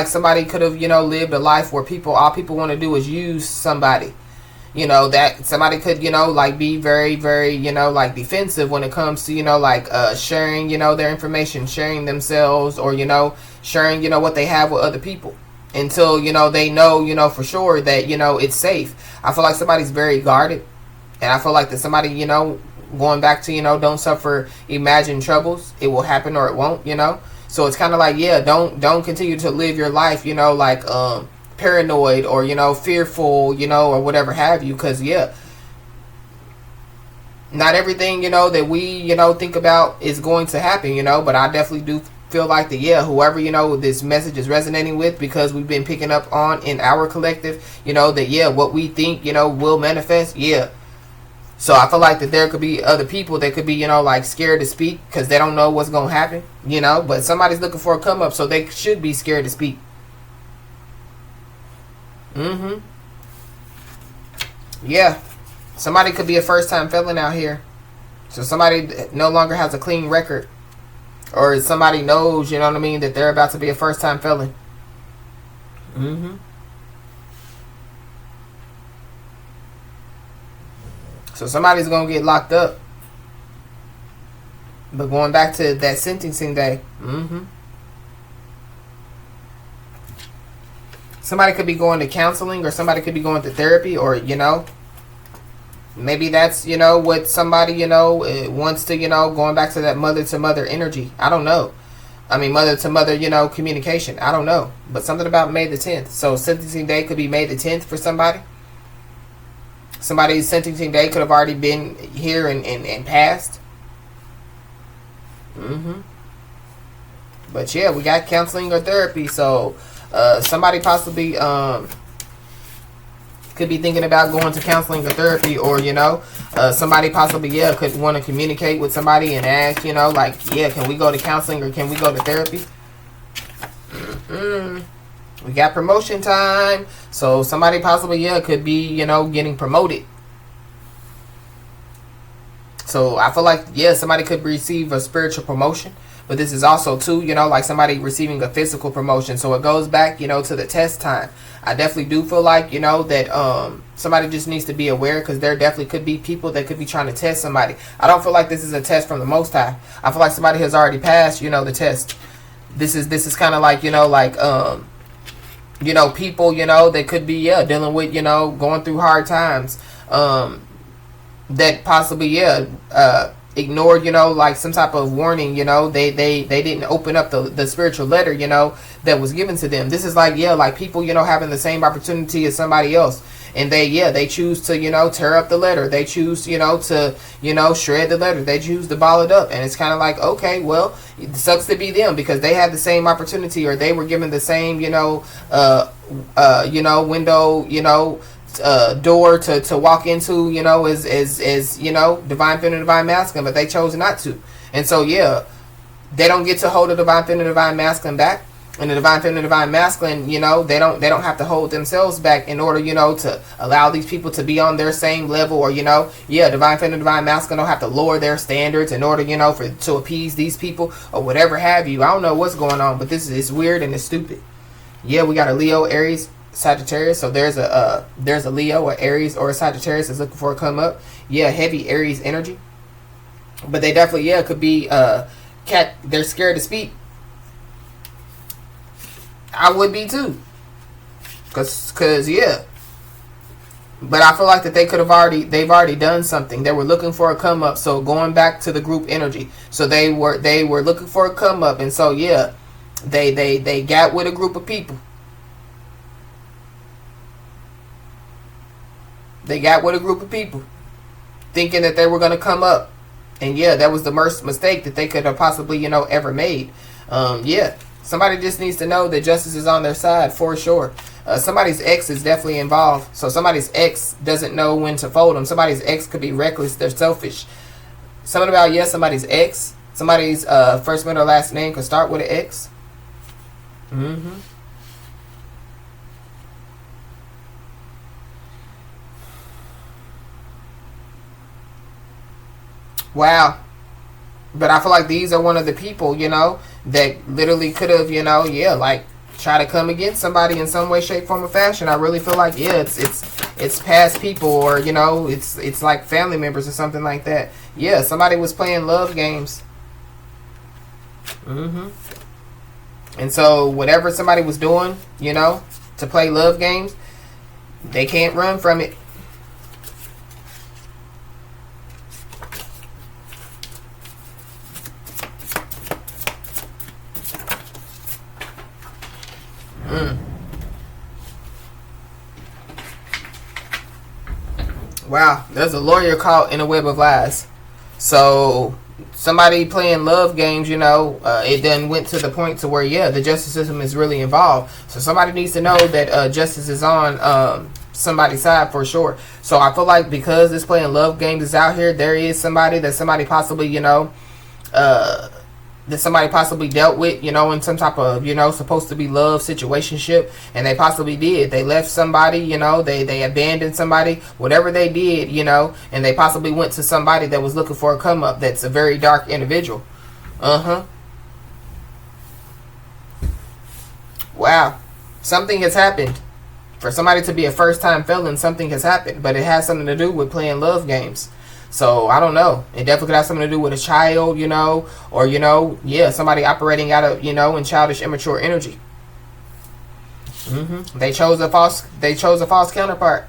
somebody could have, lived a life where all people want to do is use somebody. That somebody could, be very, very, defensive when it comes to, sharing, their information, sharing themselves, or, sharing, what they have with other people, until, they know, for sure that, it's safe. I feel like somebody's very guarded. And I feel like that somebody, going back to, don't suffer, imagine troubles. It will happen or it won't, So it's kind of like, don't continue to live your life, paranoid, or fearful, or whatever have you, because not everything that we think about is going to happen, but I definitely do feel like that whoever this message is resonating with, because we've been picking up on in our collective, that what we think will manifest. So I feel like that there could be other people that could be scared to speak because they don't know what's gonna happen, but somebody's looking for a come up, so they should be scared to speak. Somebody could be a first-time felon out here. So somebody no longer has a clean record. Or somebody knows, that they're about to be a first-time felon. So somebody's going to get locked up. But going back to that sentencing day. Somebody could be going to counseling, or somebody could be going to therapy, or, maybe that's, what somebody, wants to, going back to that mother-to-mother energy. I don't know. I mean, mother-to-mother, communication. I don't know. But something about May the 10th. So sentencing day could be May the 10th for somebody. Somebody's sentencing day could have already been here and passed. But we got counseling or therapy. So somebody possibly could be thinking about going to counseling or therapy, or somebody possibly could want to communicate with somebody and ask, can we go to counseling or can we go to therapy? We got promotion time, so somebody possibly could be getting promoted. So I feel like, yeah, somebody could receive a spiritual promotion, but this is also too, like somebody receiving a physical promotion. So it goes back, to the test time. I definitely do feel like, that somebody just needs to be aware, because there definitely could be people that could be trying to test somebody. I don't feel like this is a test from the Most High. I feel like somebody has already passed, the test. This is kind of like, people, that could be, dealing with, going through hard times. That possibly, ignored, like some type of warning, they didn't open up the spiritual letter, that was given to them. This is like, like people, having the same opportunity as somebody else. And they choose to, tear up the letter. They choose, to, shred the letter. They choose to ball it up. And it's kind of like, okay, well, it sucks to be them, because they had the same opportunity, or they were given the same, window, door to walk into, as divine feminine, divine masculine, but they chose not to. And so, they don't get to hold the divine feminine, divine masculine back. And the divine feminine, divine masculine, they don't have to hold themselves back in order, to allow these people to be on their same level, or, divine feminine, divine masculine don't have to lower their standards in order, to appease these people or whatever have you. I don't know what's going on, but this is weird and it's stupid. Yeah, we got a Leo, Aries, Sagittarius. So there's a Leo, or Aries, or a Sagittarius that's looking for a come up. Yeah, heavy Aries energy. But they definitely, could be they're scared to speak. I would be too. Cause But I feel like that they've already done something. They were looking for a come up. So going back to the group energy. So they were looking for a come up, and so they got with a group of people. They got with a group of people, thinking that they were going to come up. And that was the worst mistake that they could have possibly, ever made. Somebody just needs to know that justice is on their side for sure. Somebody's ex is definitely involved. So somebody's ex doesn't know when to fold them. Somebody's ex could be reckless. They're selfish. Something about, somebody's ex. Somebody's first, middle, last name could start with an X. Wow. But I feel like these are one of the people, that literally could have, like try to come against somebody in some way, shape, form, or fashion. I really feel like, it's past people, or, it's like family members or something like that. Yeah, somebody was playing love games. And so whatever somebody was doing, to play love games, they can't run from it. Wow, there's a lawyer caught in a web of lies. So somebody playing love games, it then went to the point to where, the justice system is really involved. So somebody needs to know that justice is on somebody's side for sure. So I feel like because this playing love games is out here, there is somebody that somebody possibly, that somebody possibly dealt with, in some type of, supposed to be love situationship, and they possibly did. They left somebody, they abandoned somebody, whatever they did, and they possibly went to somebody that was looking for a come up that's a very dark individual. Wow. Something has happened. For somebody to be a first time felon, something has happened, but it has something to do with playing love games. So, I don't know. It definitely could have something to do with a child, or, somebody operating out of, in childish, immature energy. They chose a false counterpart.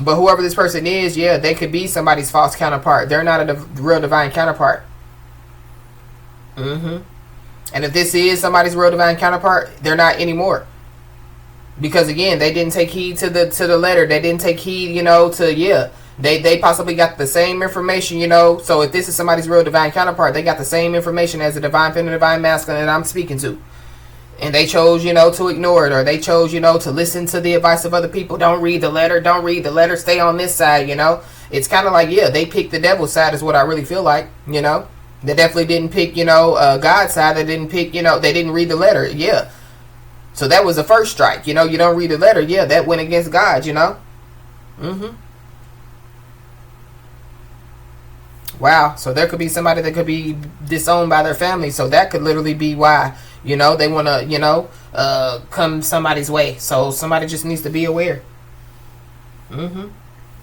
But whoever this person is, they could be somebody's false counterpart. They're not a real divine counterpart. And if this is somebody's real divine counterpart, they're not anymore. Because again, they didn't take heed to the letter. They didn't take heed, they possibly got the same information, So if this is somebody's real divine counterpart, they got the same information as the divine feminine, divine masculine that I'm speaking to. And they chose, to ignore it, or they chose, to listen to the advice of other people. Don't read the letter, stay on this side, It's kind of like, they picked the devil's side is what I really feel like, They definitely didn't pick, God's side. They didn't pick, they didn't read the letter, So that was the first strike, you don't read the letter, that went against God, Mm-hmm. Wow. So there could be somebody that could be disowned by their family. So that could literally be why, they want to, come somebody's way. So somebody just needs to be aware. Mm-hmm.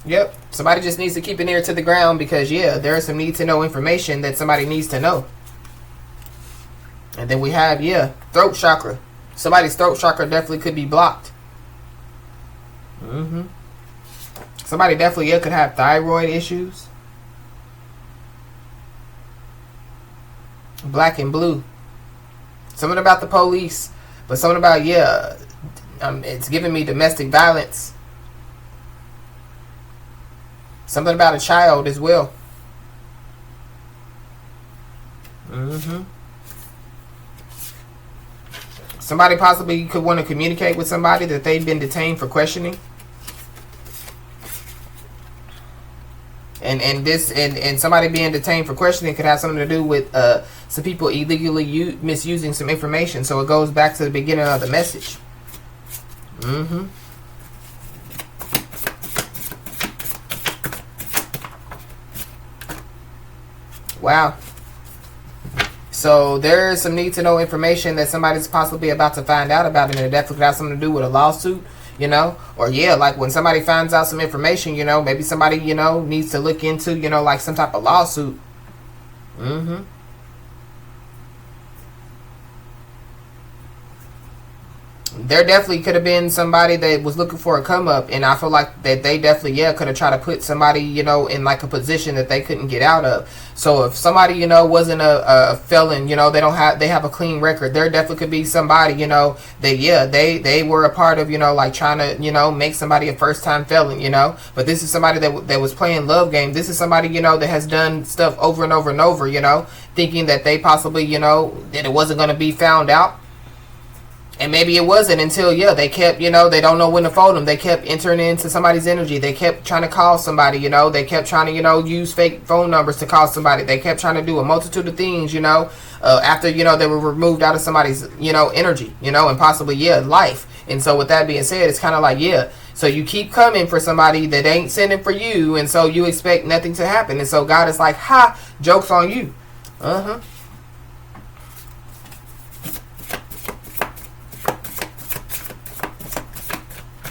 Yep. Somebody just needs to keep an ear to the ground because, there is some need to know information that somebody needs to know. And then we have, throat chakra. Somebody's throat chakra definitely could be blocked. Mm-hmm. Somebody definitely, could have thyroid issues. Black and blue. Something about the police. But something about, it's giving me domestic violence. Something about a child as well. Mm-hmm. Somebody possibly could want to communicate with somebody that they've been detained for questioning. And somebody being detained for questioning could have something to do with some people illegally misusing some information. So it goes back to the beginning of the message. Mm-hmm. Wow. So there's some need to know information that somebody's possibly about to find out about, and it definitely could have something to do with a lawsuit, or like when somebody finds out some information, maybe somebody, needs to look into, like some type of lawsuit. Mm-hmm. There definitely could have been somebody that was looking for a come up, and I feel like that they definitely could have tried to put somebody in like a position that they couldn't get out of. So if somebody wasn't a felon, they have a clean record, there definitely could be somebody that they were a part of like trying to make somebody a first time felon, but this is somebody that was playing love game. This is somebody that has done stuff over and over and over, thinking that they possibly that it wasn't going to be found out. And maybe it wasn't until, they kept, they don't know when to fold them. They kept entering into somebody's energy. They kept trying to call somebody, they kept trying to, use fake phone numbers to call somebody. They kept trying to do a multitude of things, after, they were removed out of somebody's, energy, and possibly, life. And so with that being said, it's kind of like, so you keep coming for somebody that ain't sending for you. And so you expect nothing to happen. And so God is like, ha, joke's on you. Uh-huh.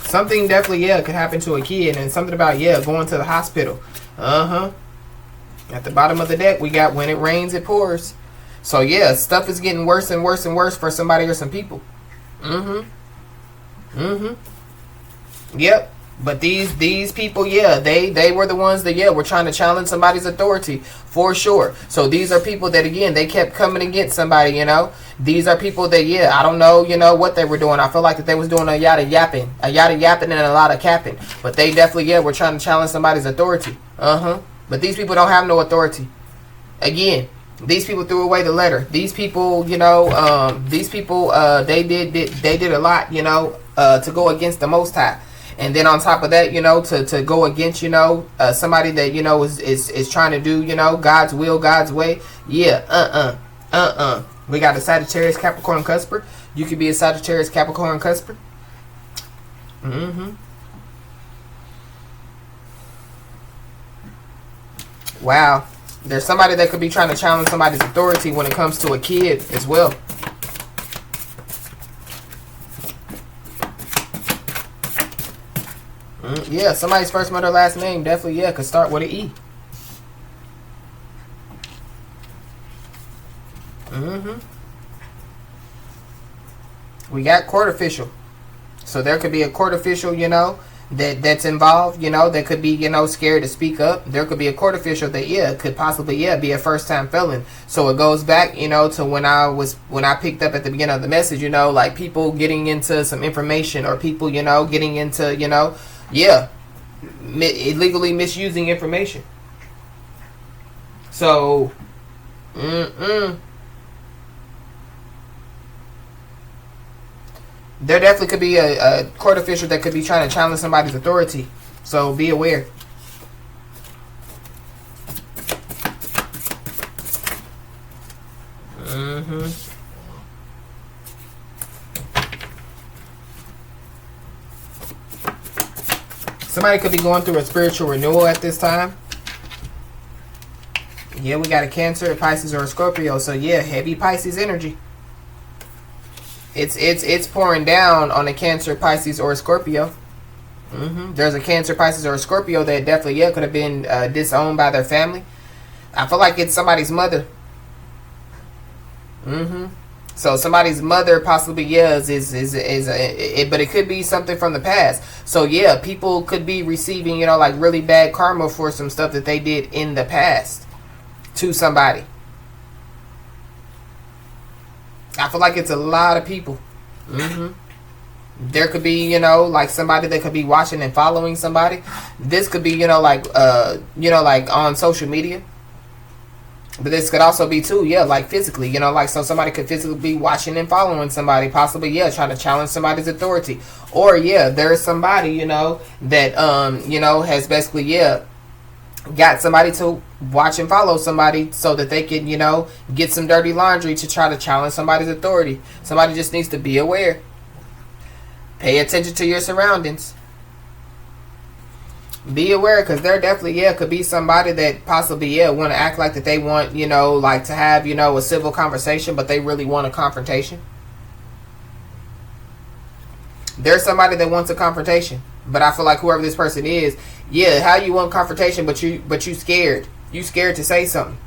Something definitely, could happen to a kid, and something about, going to the hospital. Uh-huh. At the bottom of the deck, we got when it rains, it pours. So, stuff is getting worse and worse and worse for somebody or some people. Mm-hmm. Mm-hmm. Yep. But these people, they were the ones that, were trying to challenge somebody's authority, for sure. So these are people that, again, they kept coming against somebody, These are people that, I don't know, what they were doing. I feel like that they was doing a yada yapping and a lot of capping. But they definitely, were trying to challenge somebody's authority. Uh-huh. But these people don't have no authority. Again, these people threw away the letter. These people, they did a lot, to go against the Most High. And then on top of that, to go against, somebody that, is trying to do, God's will, God's way. Yeah, We got a Sagittarius, Capricorn, Cusper. You could be a Sagittarius, Capricorn, Cusper. Mm-hmm. Wow. There's somebody that could be trying to challenge somebody's authority when it comes to a kid as well. Yeah, somebody's first, mother, last name definitely, could start with an E. Mm-hmm. We got court official. So there could be a court official, that's involved, that could be, scared to speak up. There could be a court official that, could possibly, be a first-time felon. So it goes back, to when I picked up at the beginning of the message, like people getting into some information, or people, getting into, illegally misusing information. So, there definitely could be a court official that could be trying to challenge somebody's authority. So be aware. Somebody could be going through a spiritual renewal at this time. Yeah, we got a Cancer, a Pisces, or a Scorpio. So yeah, heavy Pisces energy. It's pouring down on a Cancer, Pisces, or a Scorpio. There's a Cancer, Pisces, or a Scorpio that definitely, yeah, could have been disowned by their family. I feel like it's somebody's mother. So somebody's mother possibly, yeah, but it could be something from the past. So yeah, people could be receiving, you know, like really bad karma for some stuff that they did in the past to somebody. I feel like it's a lot of people. There could be, you know, like somebody that could be watching and following somebody. This could be, you know, like on social media. But this could also be too, yeah, like physically, you know, like so somebody could physically be watching and following somebody, possibly, yeah, trying to challenge somebody's authority. Or yeah, there's somebody, you know, that you know, has basically, yeah, got somebody to watch and follow somebody so that they can, you know, get some dirty laundry to try to challenge somebody's authority. Somebody just needs to be aware. Pay attention to your surroundings. Be aware, because there definitely, yeah, could be somebody that possibly, yeah, want to act like that they want, you know, like to have, you know, a civil conversation, but they really want a confrontation. There's somebody that wants a confrontation, but I feel like whoever this person is, yeah, how you want confrontation, but you scared. You scared to say something.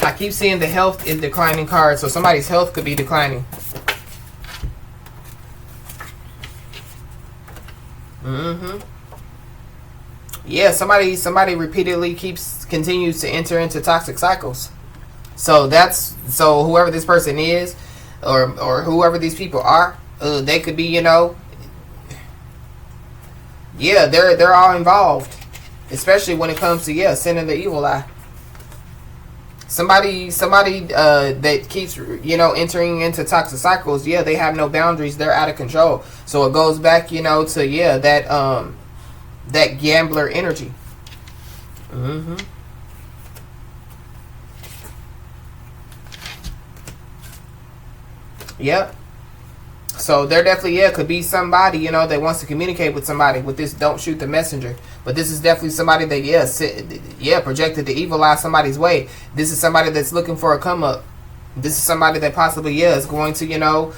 I keep seeing the health is declining card, so somebody's health could be declining. Yeah, somebody repeatedly continues to enter into toxic cycles. So whoever this person is, or whoever these people are, they could be, you know, yeah, they're all involved, especially when it comes to, yeah, sending the evil eye. Somebody that keeps, you know, entering into toxic cycles, yeah, they have no boundaries, they're out of control. So it goes back, you know, to, yeah, that gambler energy. Yep. So there definitely, yeah, could be somebody, you know, that wants to communicate with somebody with this don't shoot the messenger. But this is definitely somebody that, projected the evil eye somebody's way. This is somebody that's looking for a come up. This is somebody that possibly, yeah, is going to, you know,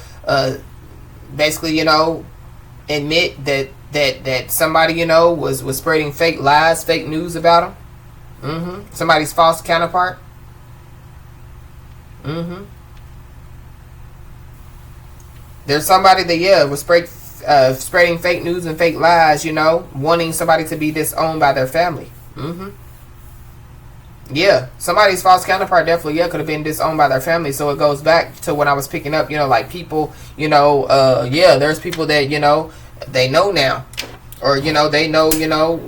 basically, you know, admit that somebody, you know, was spreading fake lies, fake news about them. Somebody's false counterpart. There's somebody that, yeah, was spreading fake news and fake lies, you know, wanting somebody to be disowned by their family. Yeah, somebody's false counterpart definitely, yeah, could have been disowned by their family. So it goes back to when I was picking up, you know, like people, you know, yeah, there's people that, you know, they know now, or, you know, they know, you know,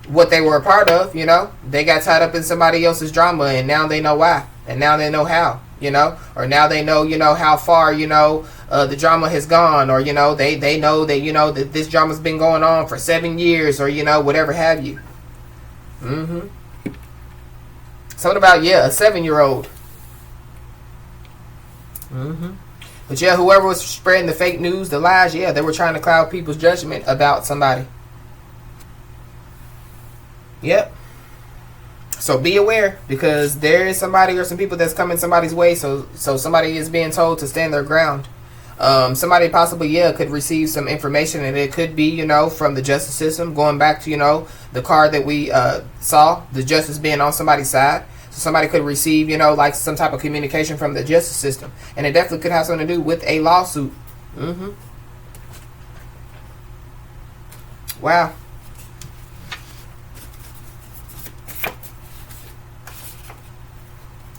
what they were a part of, you know. They got tied up in somebody else's drama, and now they know why, and now they know how, you know, or now they know, you know, how far, you know, the drama has gone, or, you know, they know that, you know, that this drama's been going on for 7 years, or, you know, whatever have you. Something about, yeah, a 7-year-old. But yeah, whoever was spreading the fake news, the lies, yeah, they were trying to cloud people's judgment about somebody. Yep. So be aware, because there is somebody or some people that's coming somebody's way. So somebody is being told to stand their ground. Somebody possibly, yeah, could receive some information, and it could be, you know, from the justice system, going back to, you know, the card that we saw, the justice being on somebody's side. So somebody could receive, you know, like some type of communication from the justice system, and it definitely could have something to do with a lawsuit. Wow.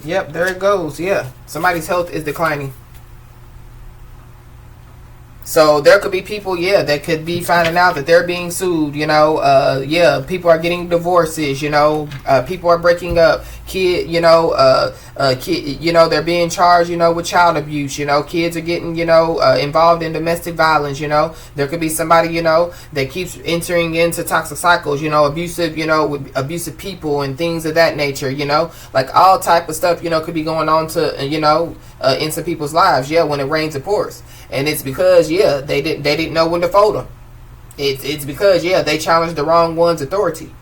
Yep, there it goes. Yeah, somebody's health is declining. So there could be people, yeah, that could be finding out that they're being sued, you know. Yeah, people are getting divorces, you know. People are breaking up. kid, they're being charged, with child abuse. Kids are getting, involved in domestic violence. There could be somebody, that keeps entering into toxic cycles, abusive, with abusive people and things of that nature. Like all type of stuff, could be going on to, in some people's lives. Yeah, when it rains, it pours, and it's because they didn't know when to fold them. It's because they challenged the wrong one's authority.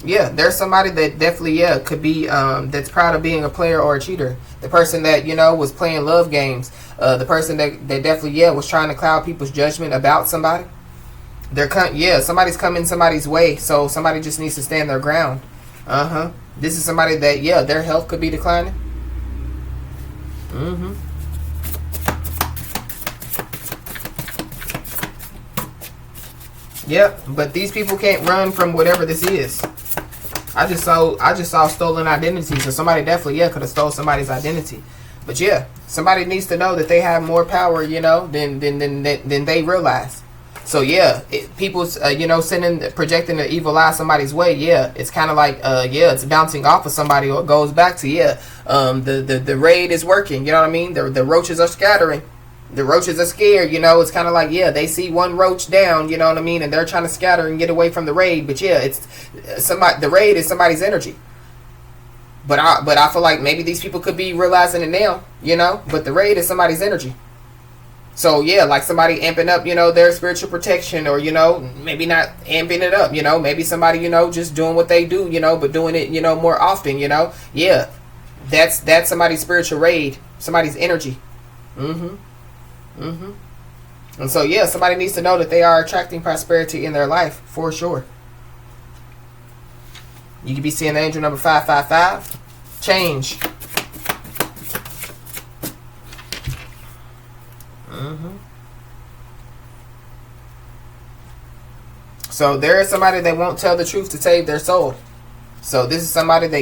Yeah, there's somebody that definitely could be that's proud of being a player or a cheater. The person that was playing love games. The person that definitely was trying to cloud people's judgment about somebody. Somebody's coming somebody's way, so somebody just needs to stand their ground. This is somebody that their health could be declining. Yep, but these people can't run from whatever this is. I just saw stolen identity, so somebody definitely could have stole somebody's identity. But somebody needs to know that they have more power, than they realize. So people's projecting the evil eye somebody's way. It's kind of like it's bouncing off of somebody, or it goes back to the raid is working. You know what I mean? The roaches are scattering. The roaches are scared, it's kind of like, they see one roach down, you know what I mean, and they're trying to scatter and get away from the raid. But it's somebody. The raid is somebody's energy. But I feel like maybe these people could be realizing it now, but the raid is somebody's energy. So like somebody amping up, their spiritual protection, or maybe not amping it up, maybe somebody, just doing what they do, but doing it, more often, that's somebody's spiritual raid, somebody's energy. And so somebody needs to know that they are attracting prosperity in their life for sure. You could be seeing the angel number 555. Change. So there is somebody that won't tell the truth to save their soul. So this is somebody that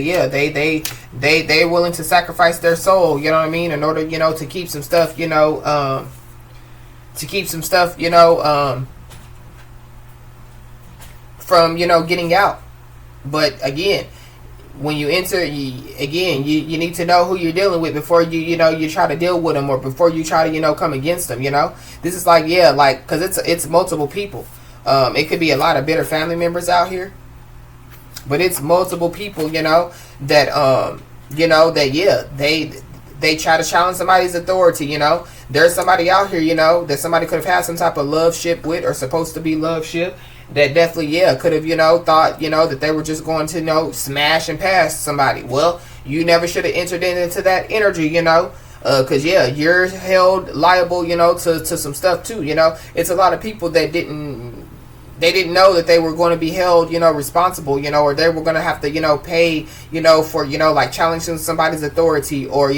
they're willing to sacrifice their soul, you know what I mean, in order, to keep some stuff, from, getting out. But again, when you enter, you need to know who you're dealing with before you try to deal with them, or before you try to, come against them, This is like, because it's multiple people. It could be a lot of bitter family members out here. But it's multiple people, that, they try to challenge somebody's authority, There's somebody out here, that somebody could have had some type of love ship with, or supposed to be love ship, that definitely, could have, thought, that they were just going to, smash and pass somebody. Well, you never should have entered into that energy, because, you're held liable, to some stuff too, It's a lot of people that didn't know that they were going to be held, responsible, or they were going to have to, pay, for, like challenging somebody's authority, or,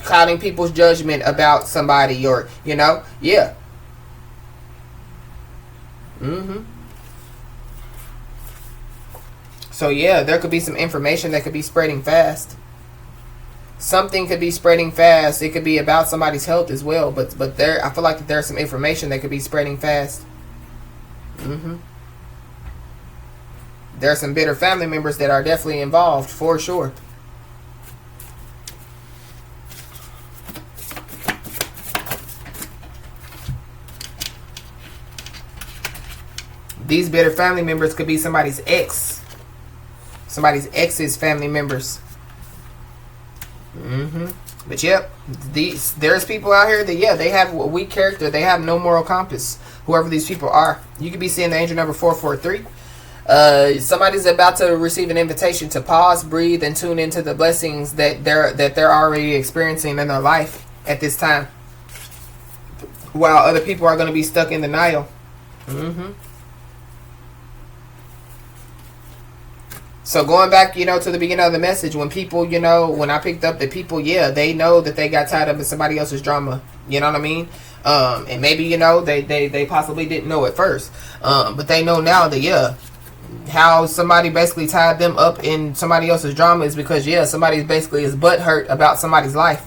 clouding people's judgment about somebody, or, So, there could be some information that could be spreading fast. Something could be spreading fast. It could be about somebody's health as well, but I feel like there's some information that could be spreading fast. There are some bitter family members that are definitely involved for sure. These bitter family members could be somebody's ex, somebody's ex's family members. But there's people out here that they have a weak character. They have no moral compass. Whoever these people are, you could be seeing the angel number 443. Somebody's about to receive an invitation to pause, breathe, and tune into the blessings that they're already experiencing in their life at this time, while other people are going to be stuck in denial. So going back, to the beginning of the message, when people, when I picked up the people, they know that they got tied up in somebody else's drama. You know what I mean? And maybe, they possibly didn't know at first. But they know now that, how somebody basically tied them up in somebody else's drama is because, somebody basically is butthurt about somebody's life.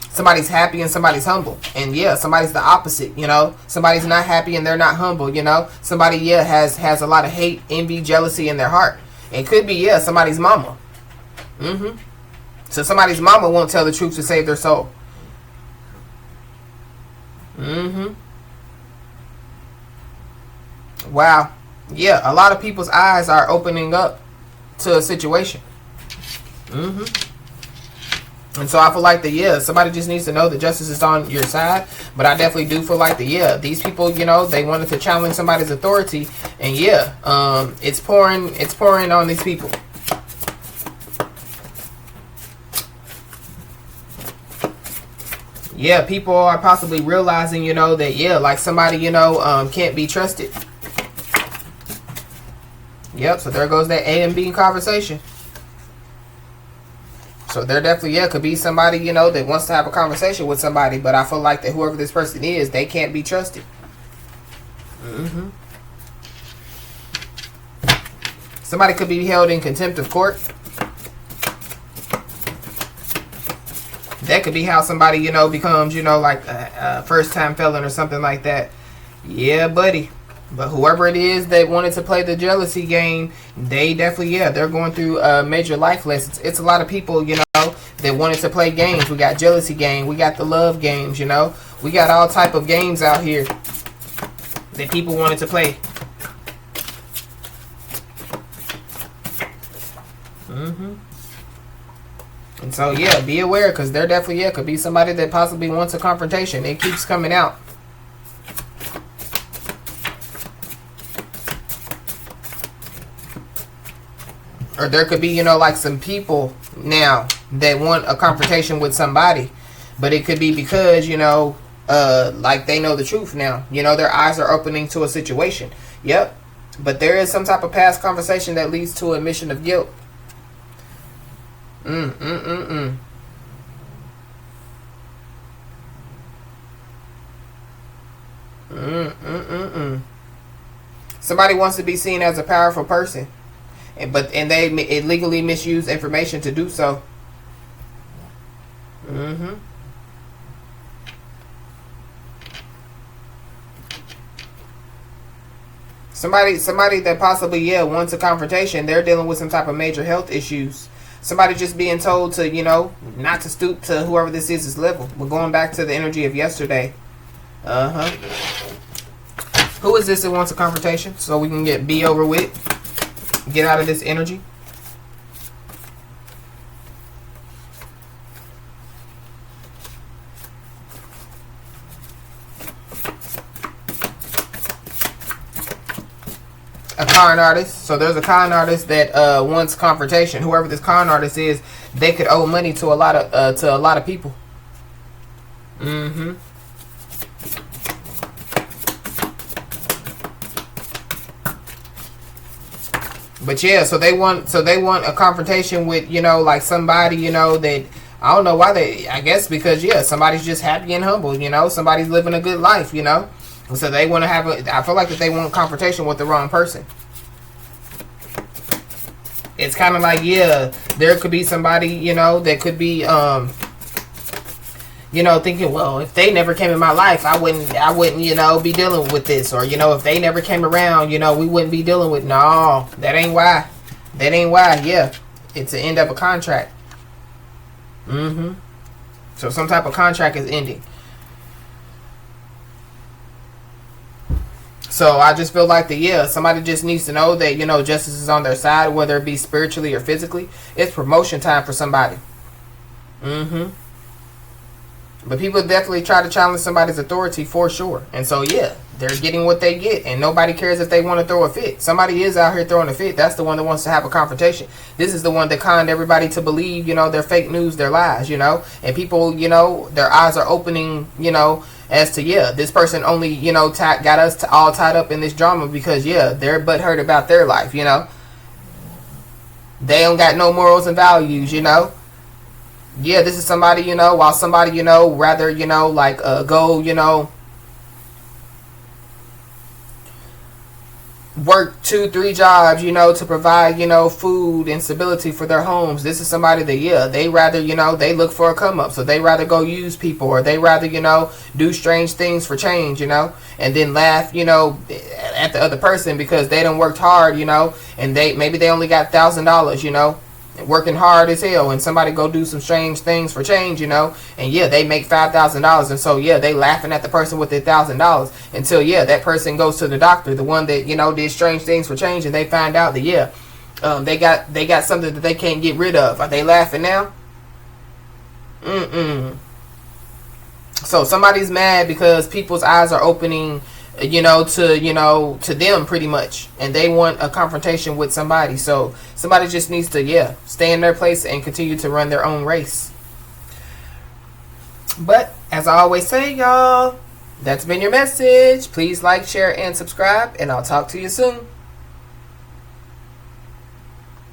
Somebody's happy and somebody's humble. And, somebody's the opposite, Somebody's not happy and they're not humble, Somebody, has a lot of hate, envy, jealousy in their heart. It could be, yeah, somebody's mama. So somebody's mama won't tell the truth to save their soul. Wow. Yeah, a lot of people's eyes are opening up to a situation. And so I feel like that, yeah, somebody just needs to know that justice is on your side. But I definitely do feel like that, yeah, these people, you know, they wanted to challenge somebody's authority. And yeah, it's pouring on these people. Yeah, people are possibly realizing, you know, that, yeah, like somebody, you know, can't be trusted. Yep, so there goes that A and B conversation. So there definitely, yeah, could be somebody, you know, that wants to have a conversation with somebody, but I feel like that whoever this person is, they can't be trusted. Somebody could be held in contempt of court. That could be how somebody, you know, becomes, you know, like a first-time felon or something like that. Yeah, buddy. But whoever it is that wanted to play the jealousy game, they definitely, yeah, they're going through major life lessons. It's a lot of people, you know, that wanted to play games. We got jealousy game. We got the love games, you know. We got all type of games out here that people wanted to play. And so, yeah, be aware, because there definitely, yeah, could be somebody that possibly wants a confrontation. It keeps coming out. Or there could be, you know, like some people now that want a confrontation with somebody. But it could be because, you know, like they know the truth now. You know, their eyes are opening to a situation. Yep. But there is some type of past conversation that leads to admission of guilt. Somebody wants to be seen as a powerful person. And they illegally misuse information to do so. Somebody that possibly, yeah, wants a confrontation. They're dealing with some type of major health issues. Somebody just being told to, you know, not to stoop to whoever this is level. We're going back to the energy of yesterday. Who is this that wants a confrontation? So we can get B over with. Get out of this energy. A con artist. So there's a con artist that wants confrontation. Whoever this con artist is, they could owe money to a lot of people. But yeah, so they want a confrontation with, you know, like somebody, you know, that I don't know why I guess because, yeah, somebody's just happy and humble, you know, somebody's living a good life, you know. So they want to have I feel like that they want confrontation with the wrong person. It's kind of like, yeah, there could be somebody, you know, that could be, you know, thinking, well, if they never came in my life, I wouldn't, you know, be dealing with this. Or, you know, if they never came around, you know, we wouldn't be dealing with, no, that ain't why. That ain't why, yeah. It's the end of a contract. So some type of contract is ending. So I just feel like that, yeah, somebody just needs to know that, you know, justice is on their side, whether it be spiritually or physically. It's promotion time for somebody. But people definitely try to challenge somebody's authority for sure. And so, yeah, they're getting what they get. And nobody cares if they want to throw a fit. Somebody is out here throwing a fit. That's the one that wants to have a confrontation. This is the one that conned everybody to believe, you know, their fake news, their lies, you know. And people, you know, their eyes are opening, you know, as to, yeah, this person only, you know, got us all tied up in this drama because, yeah, they're butthurt about their life, you know. They don't got no morals and values, you know. Yeah, this is somebody, you know, while somebody, you know, rather, you know, like, go, you know, work 2-3 jobs, to provide, food and stability for their homes. This is somebody that, yeah, they rather, they look for a come up. So they rather go use people, or they rather, do strange things for change, and then laugh, at the other person because they done worked hard, and maybe they only got $1,000, working hard as hell, and somebody go do some strange things for change, and yeah, they make $5,000, and so yeah, they laughing at the person with their $1,000 until yeah, that person goes to the doctor, the one that did strange things for change, and they find out that yeah, they got something that they can't get rid of. Are they laughing now? So somebody's mad because people's eyes are opening, to them pretty much, and they want a confrontation with somebody. So somebody just needs to, yeah, stay in their place and continue to run their own race. But as I always say, y'all, that's been your message. Please like, share, and subscribe, and I'll talk to you soon.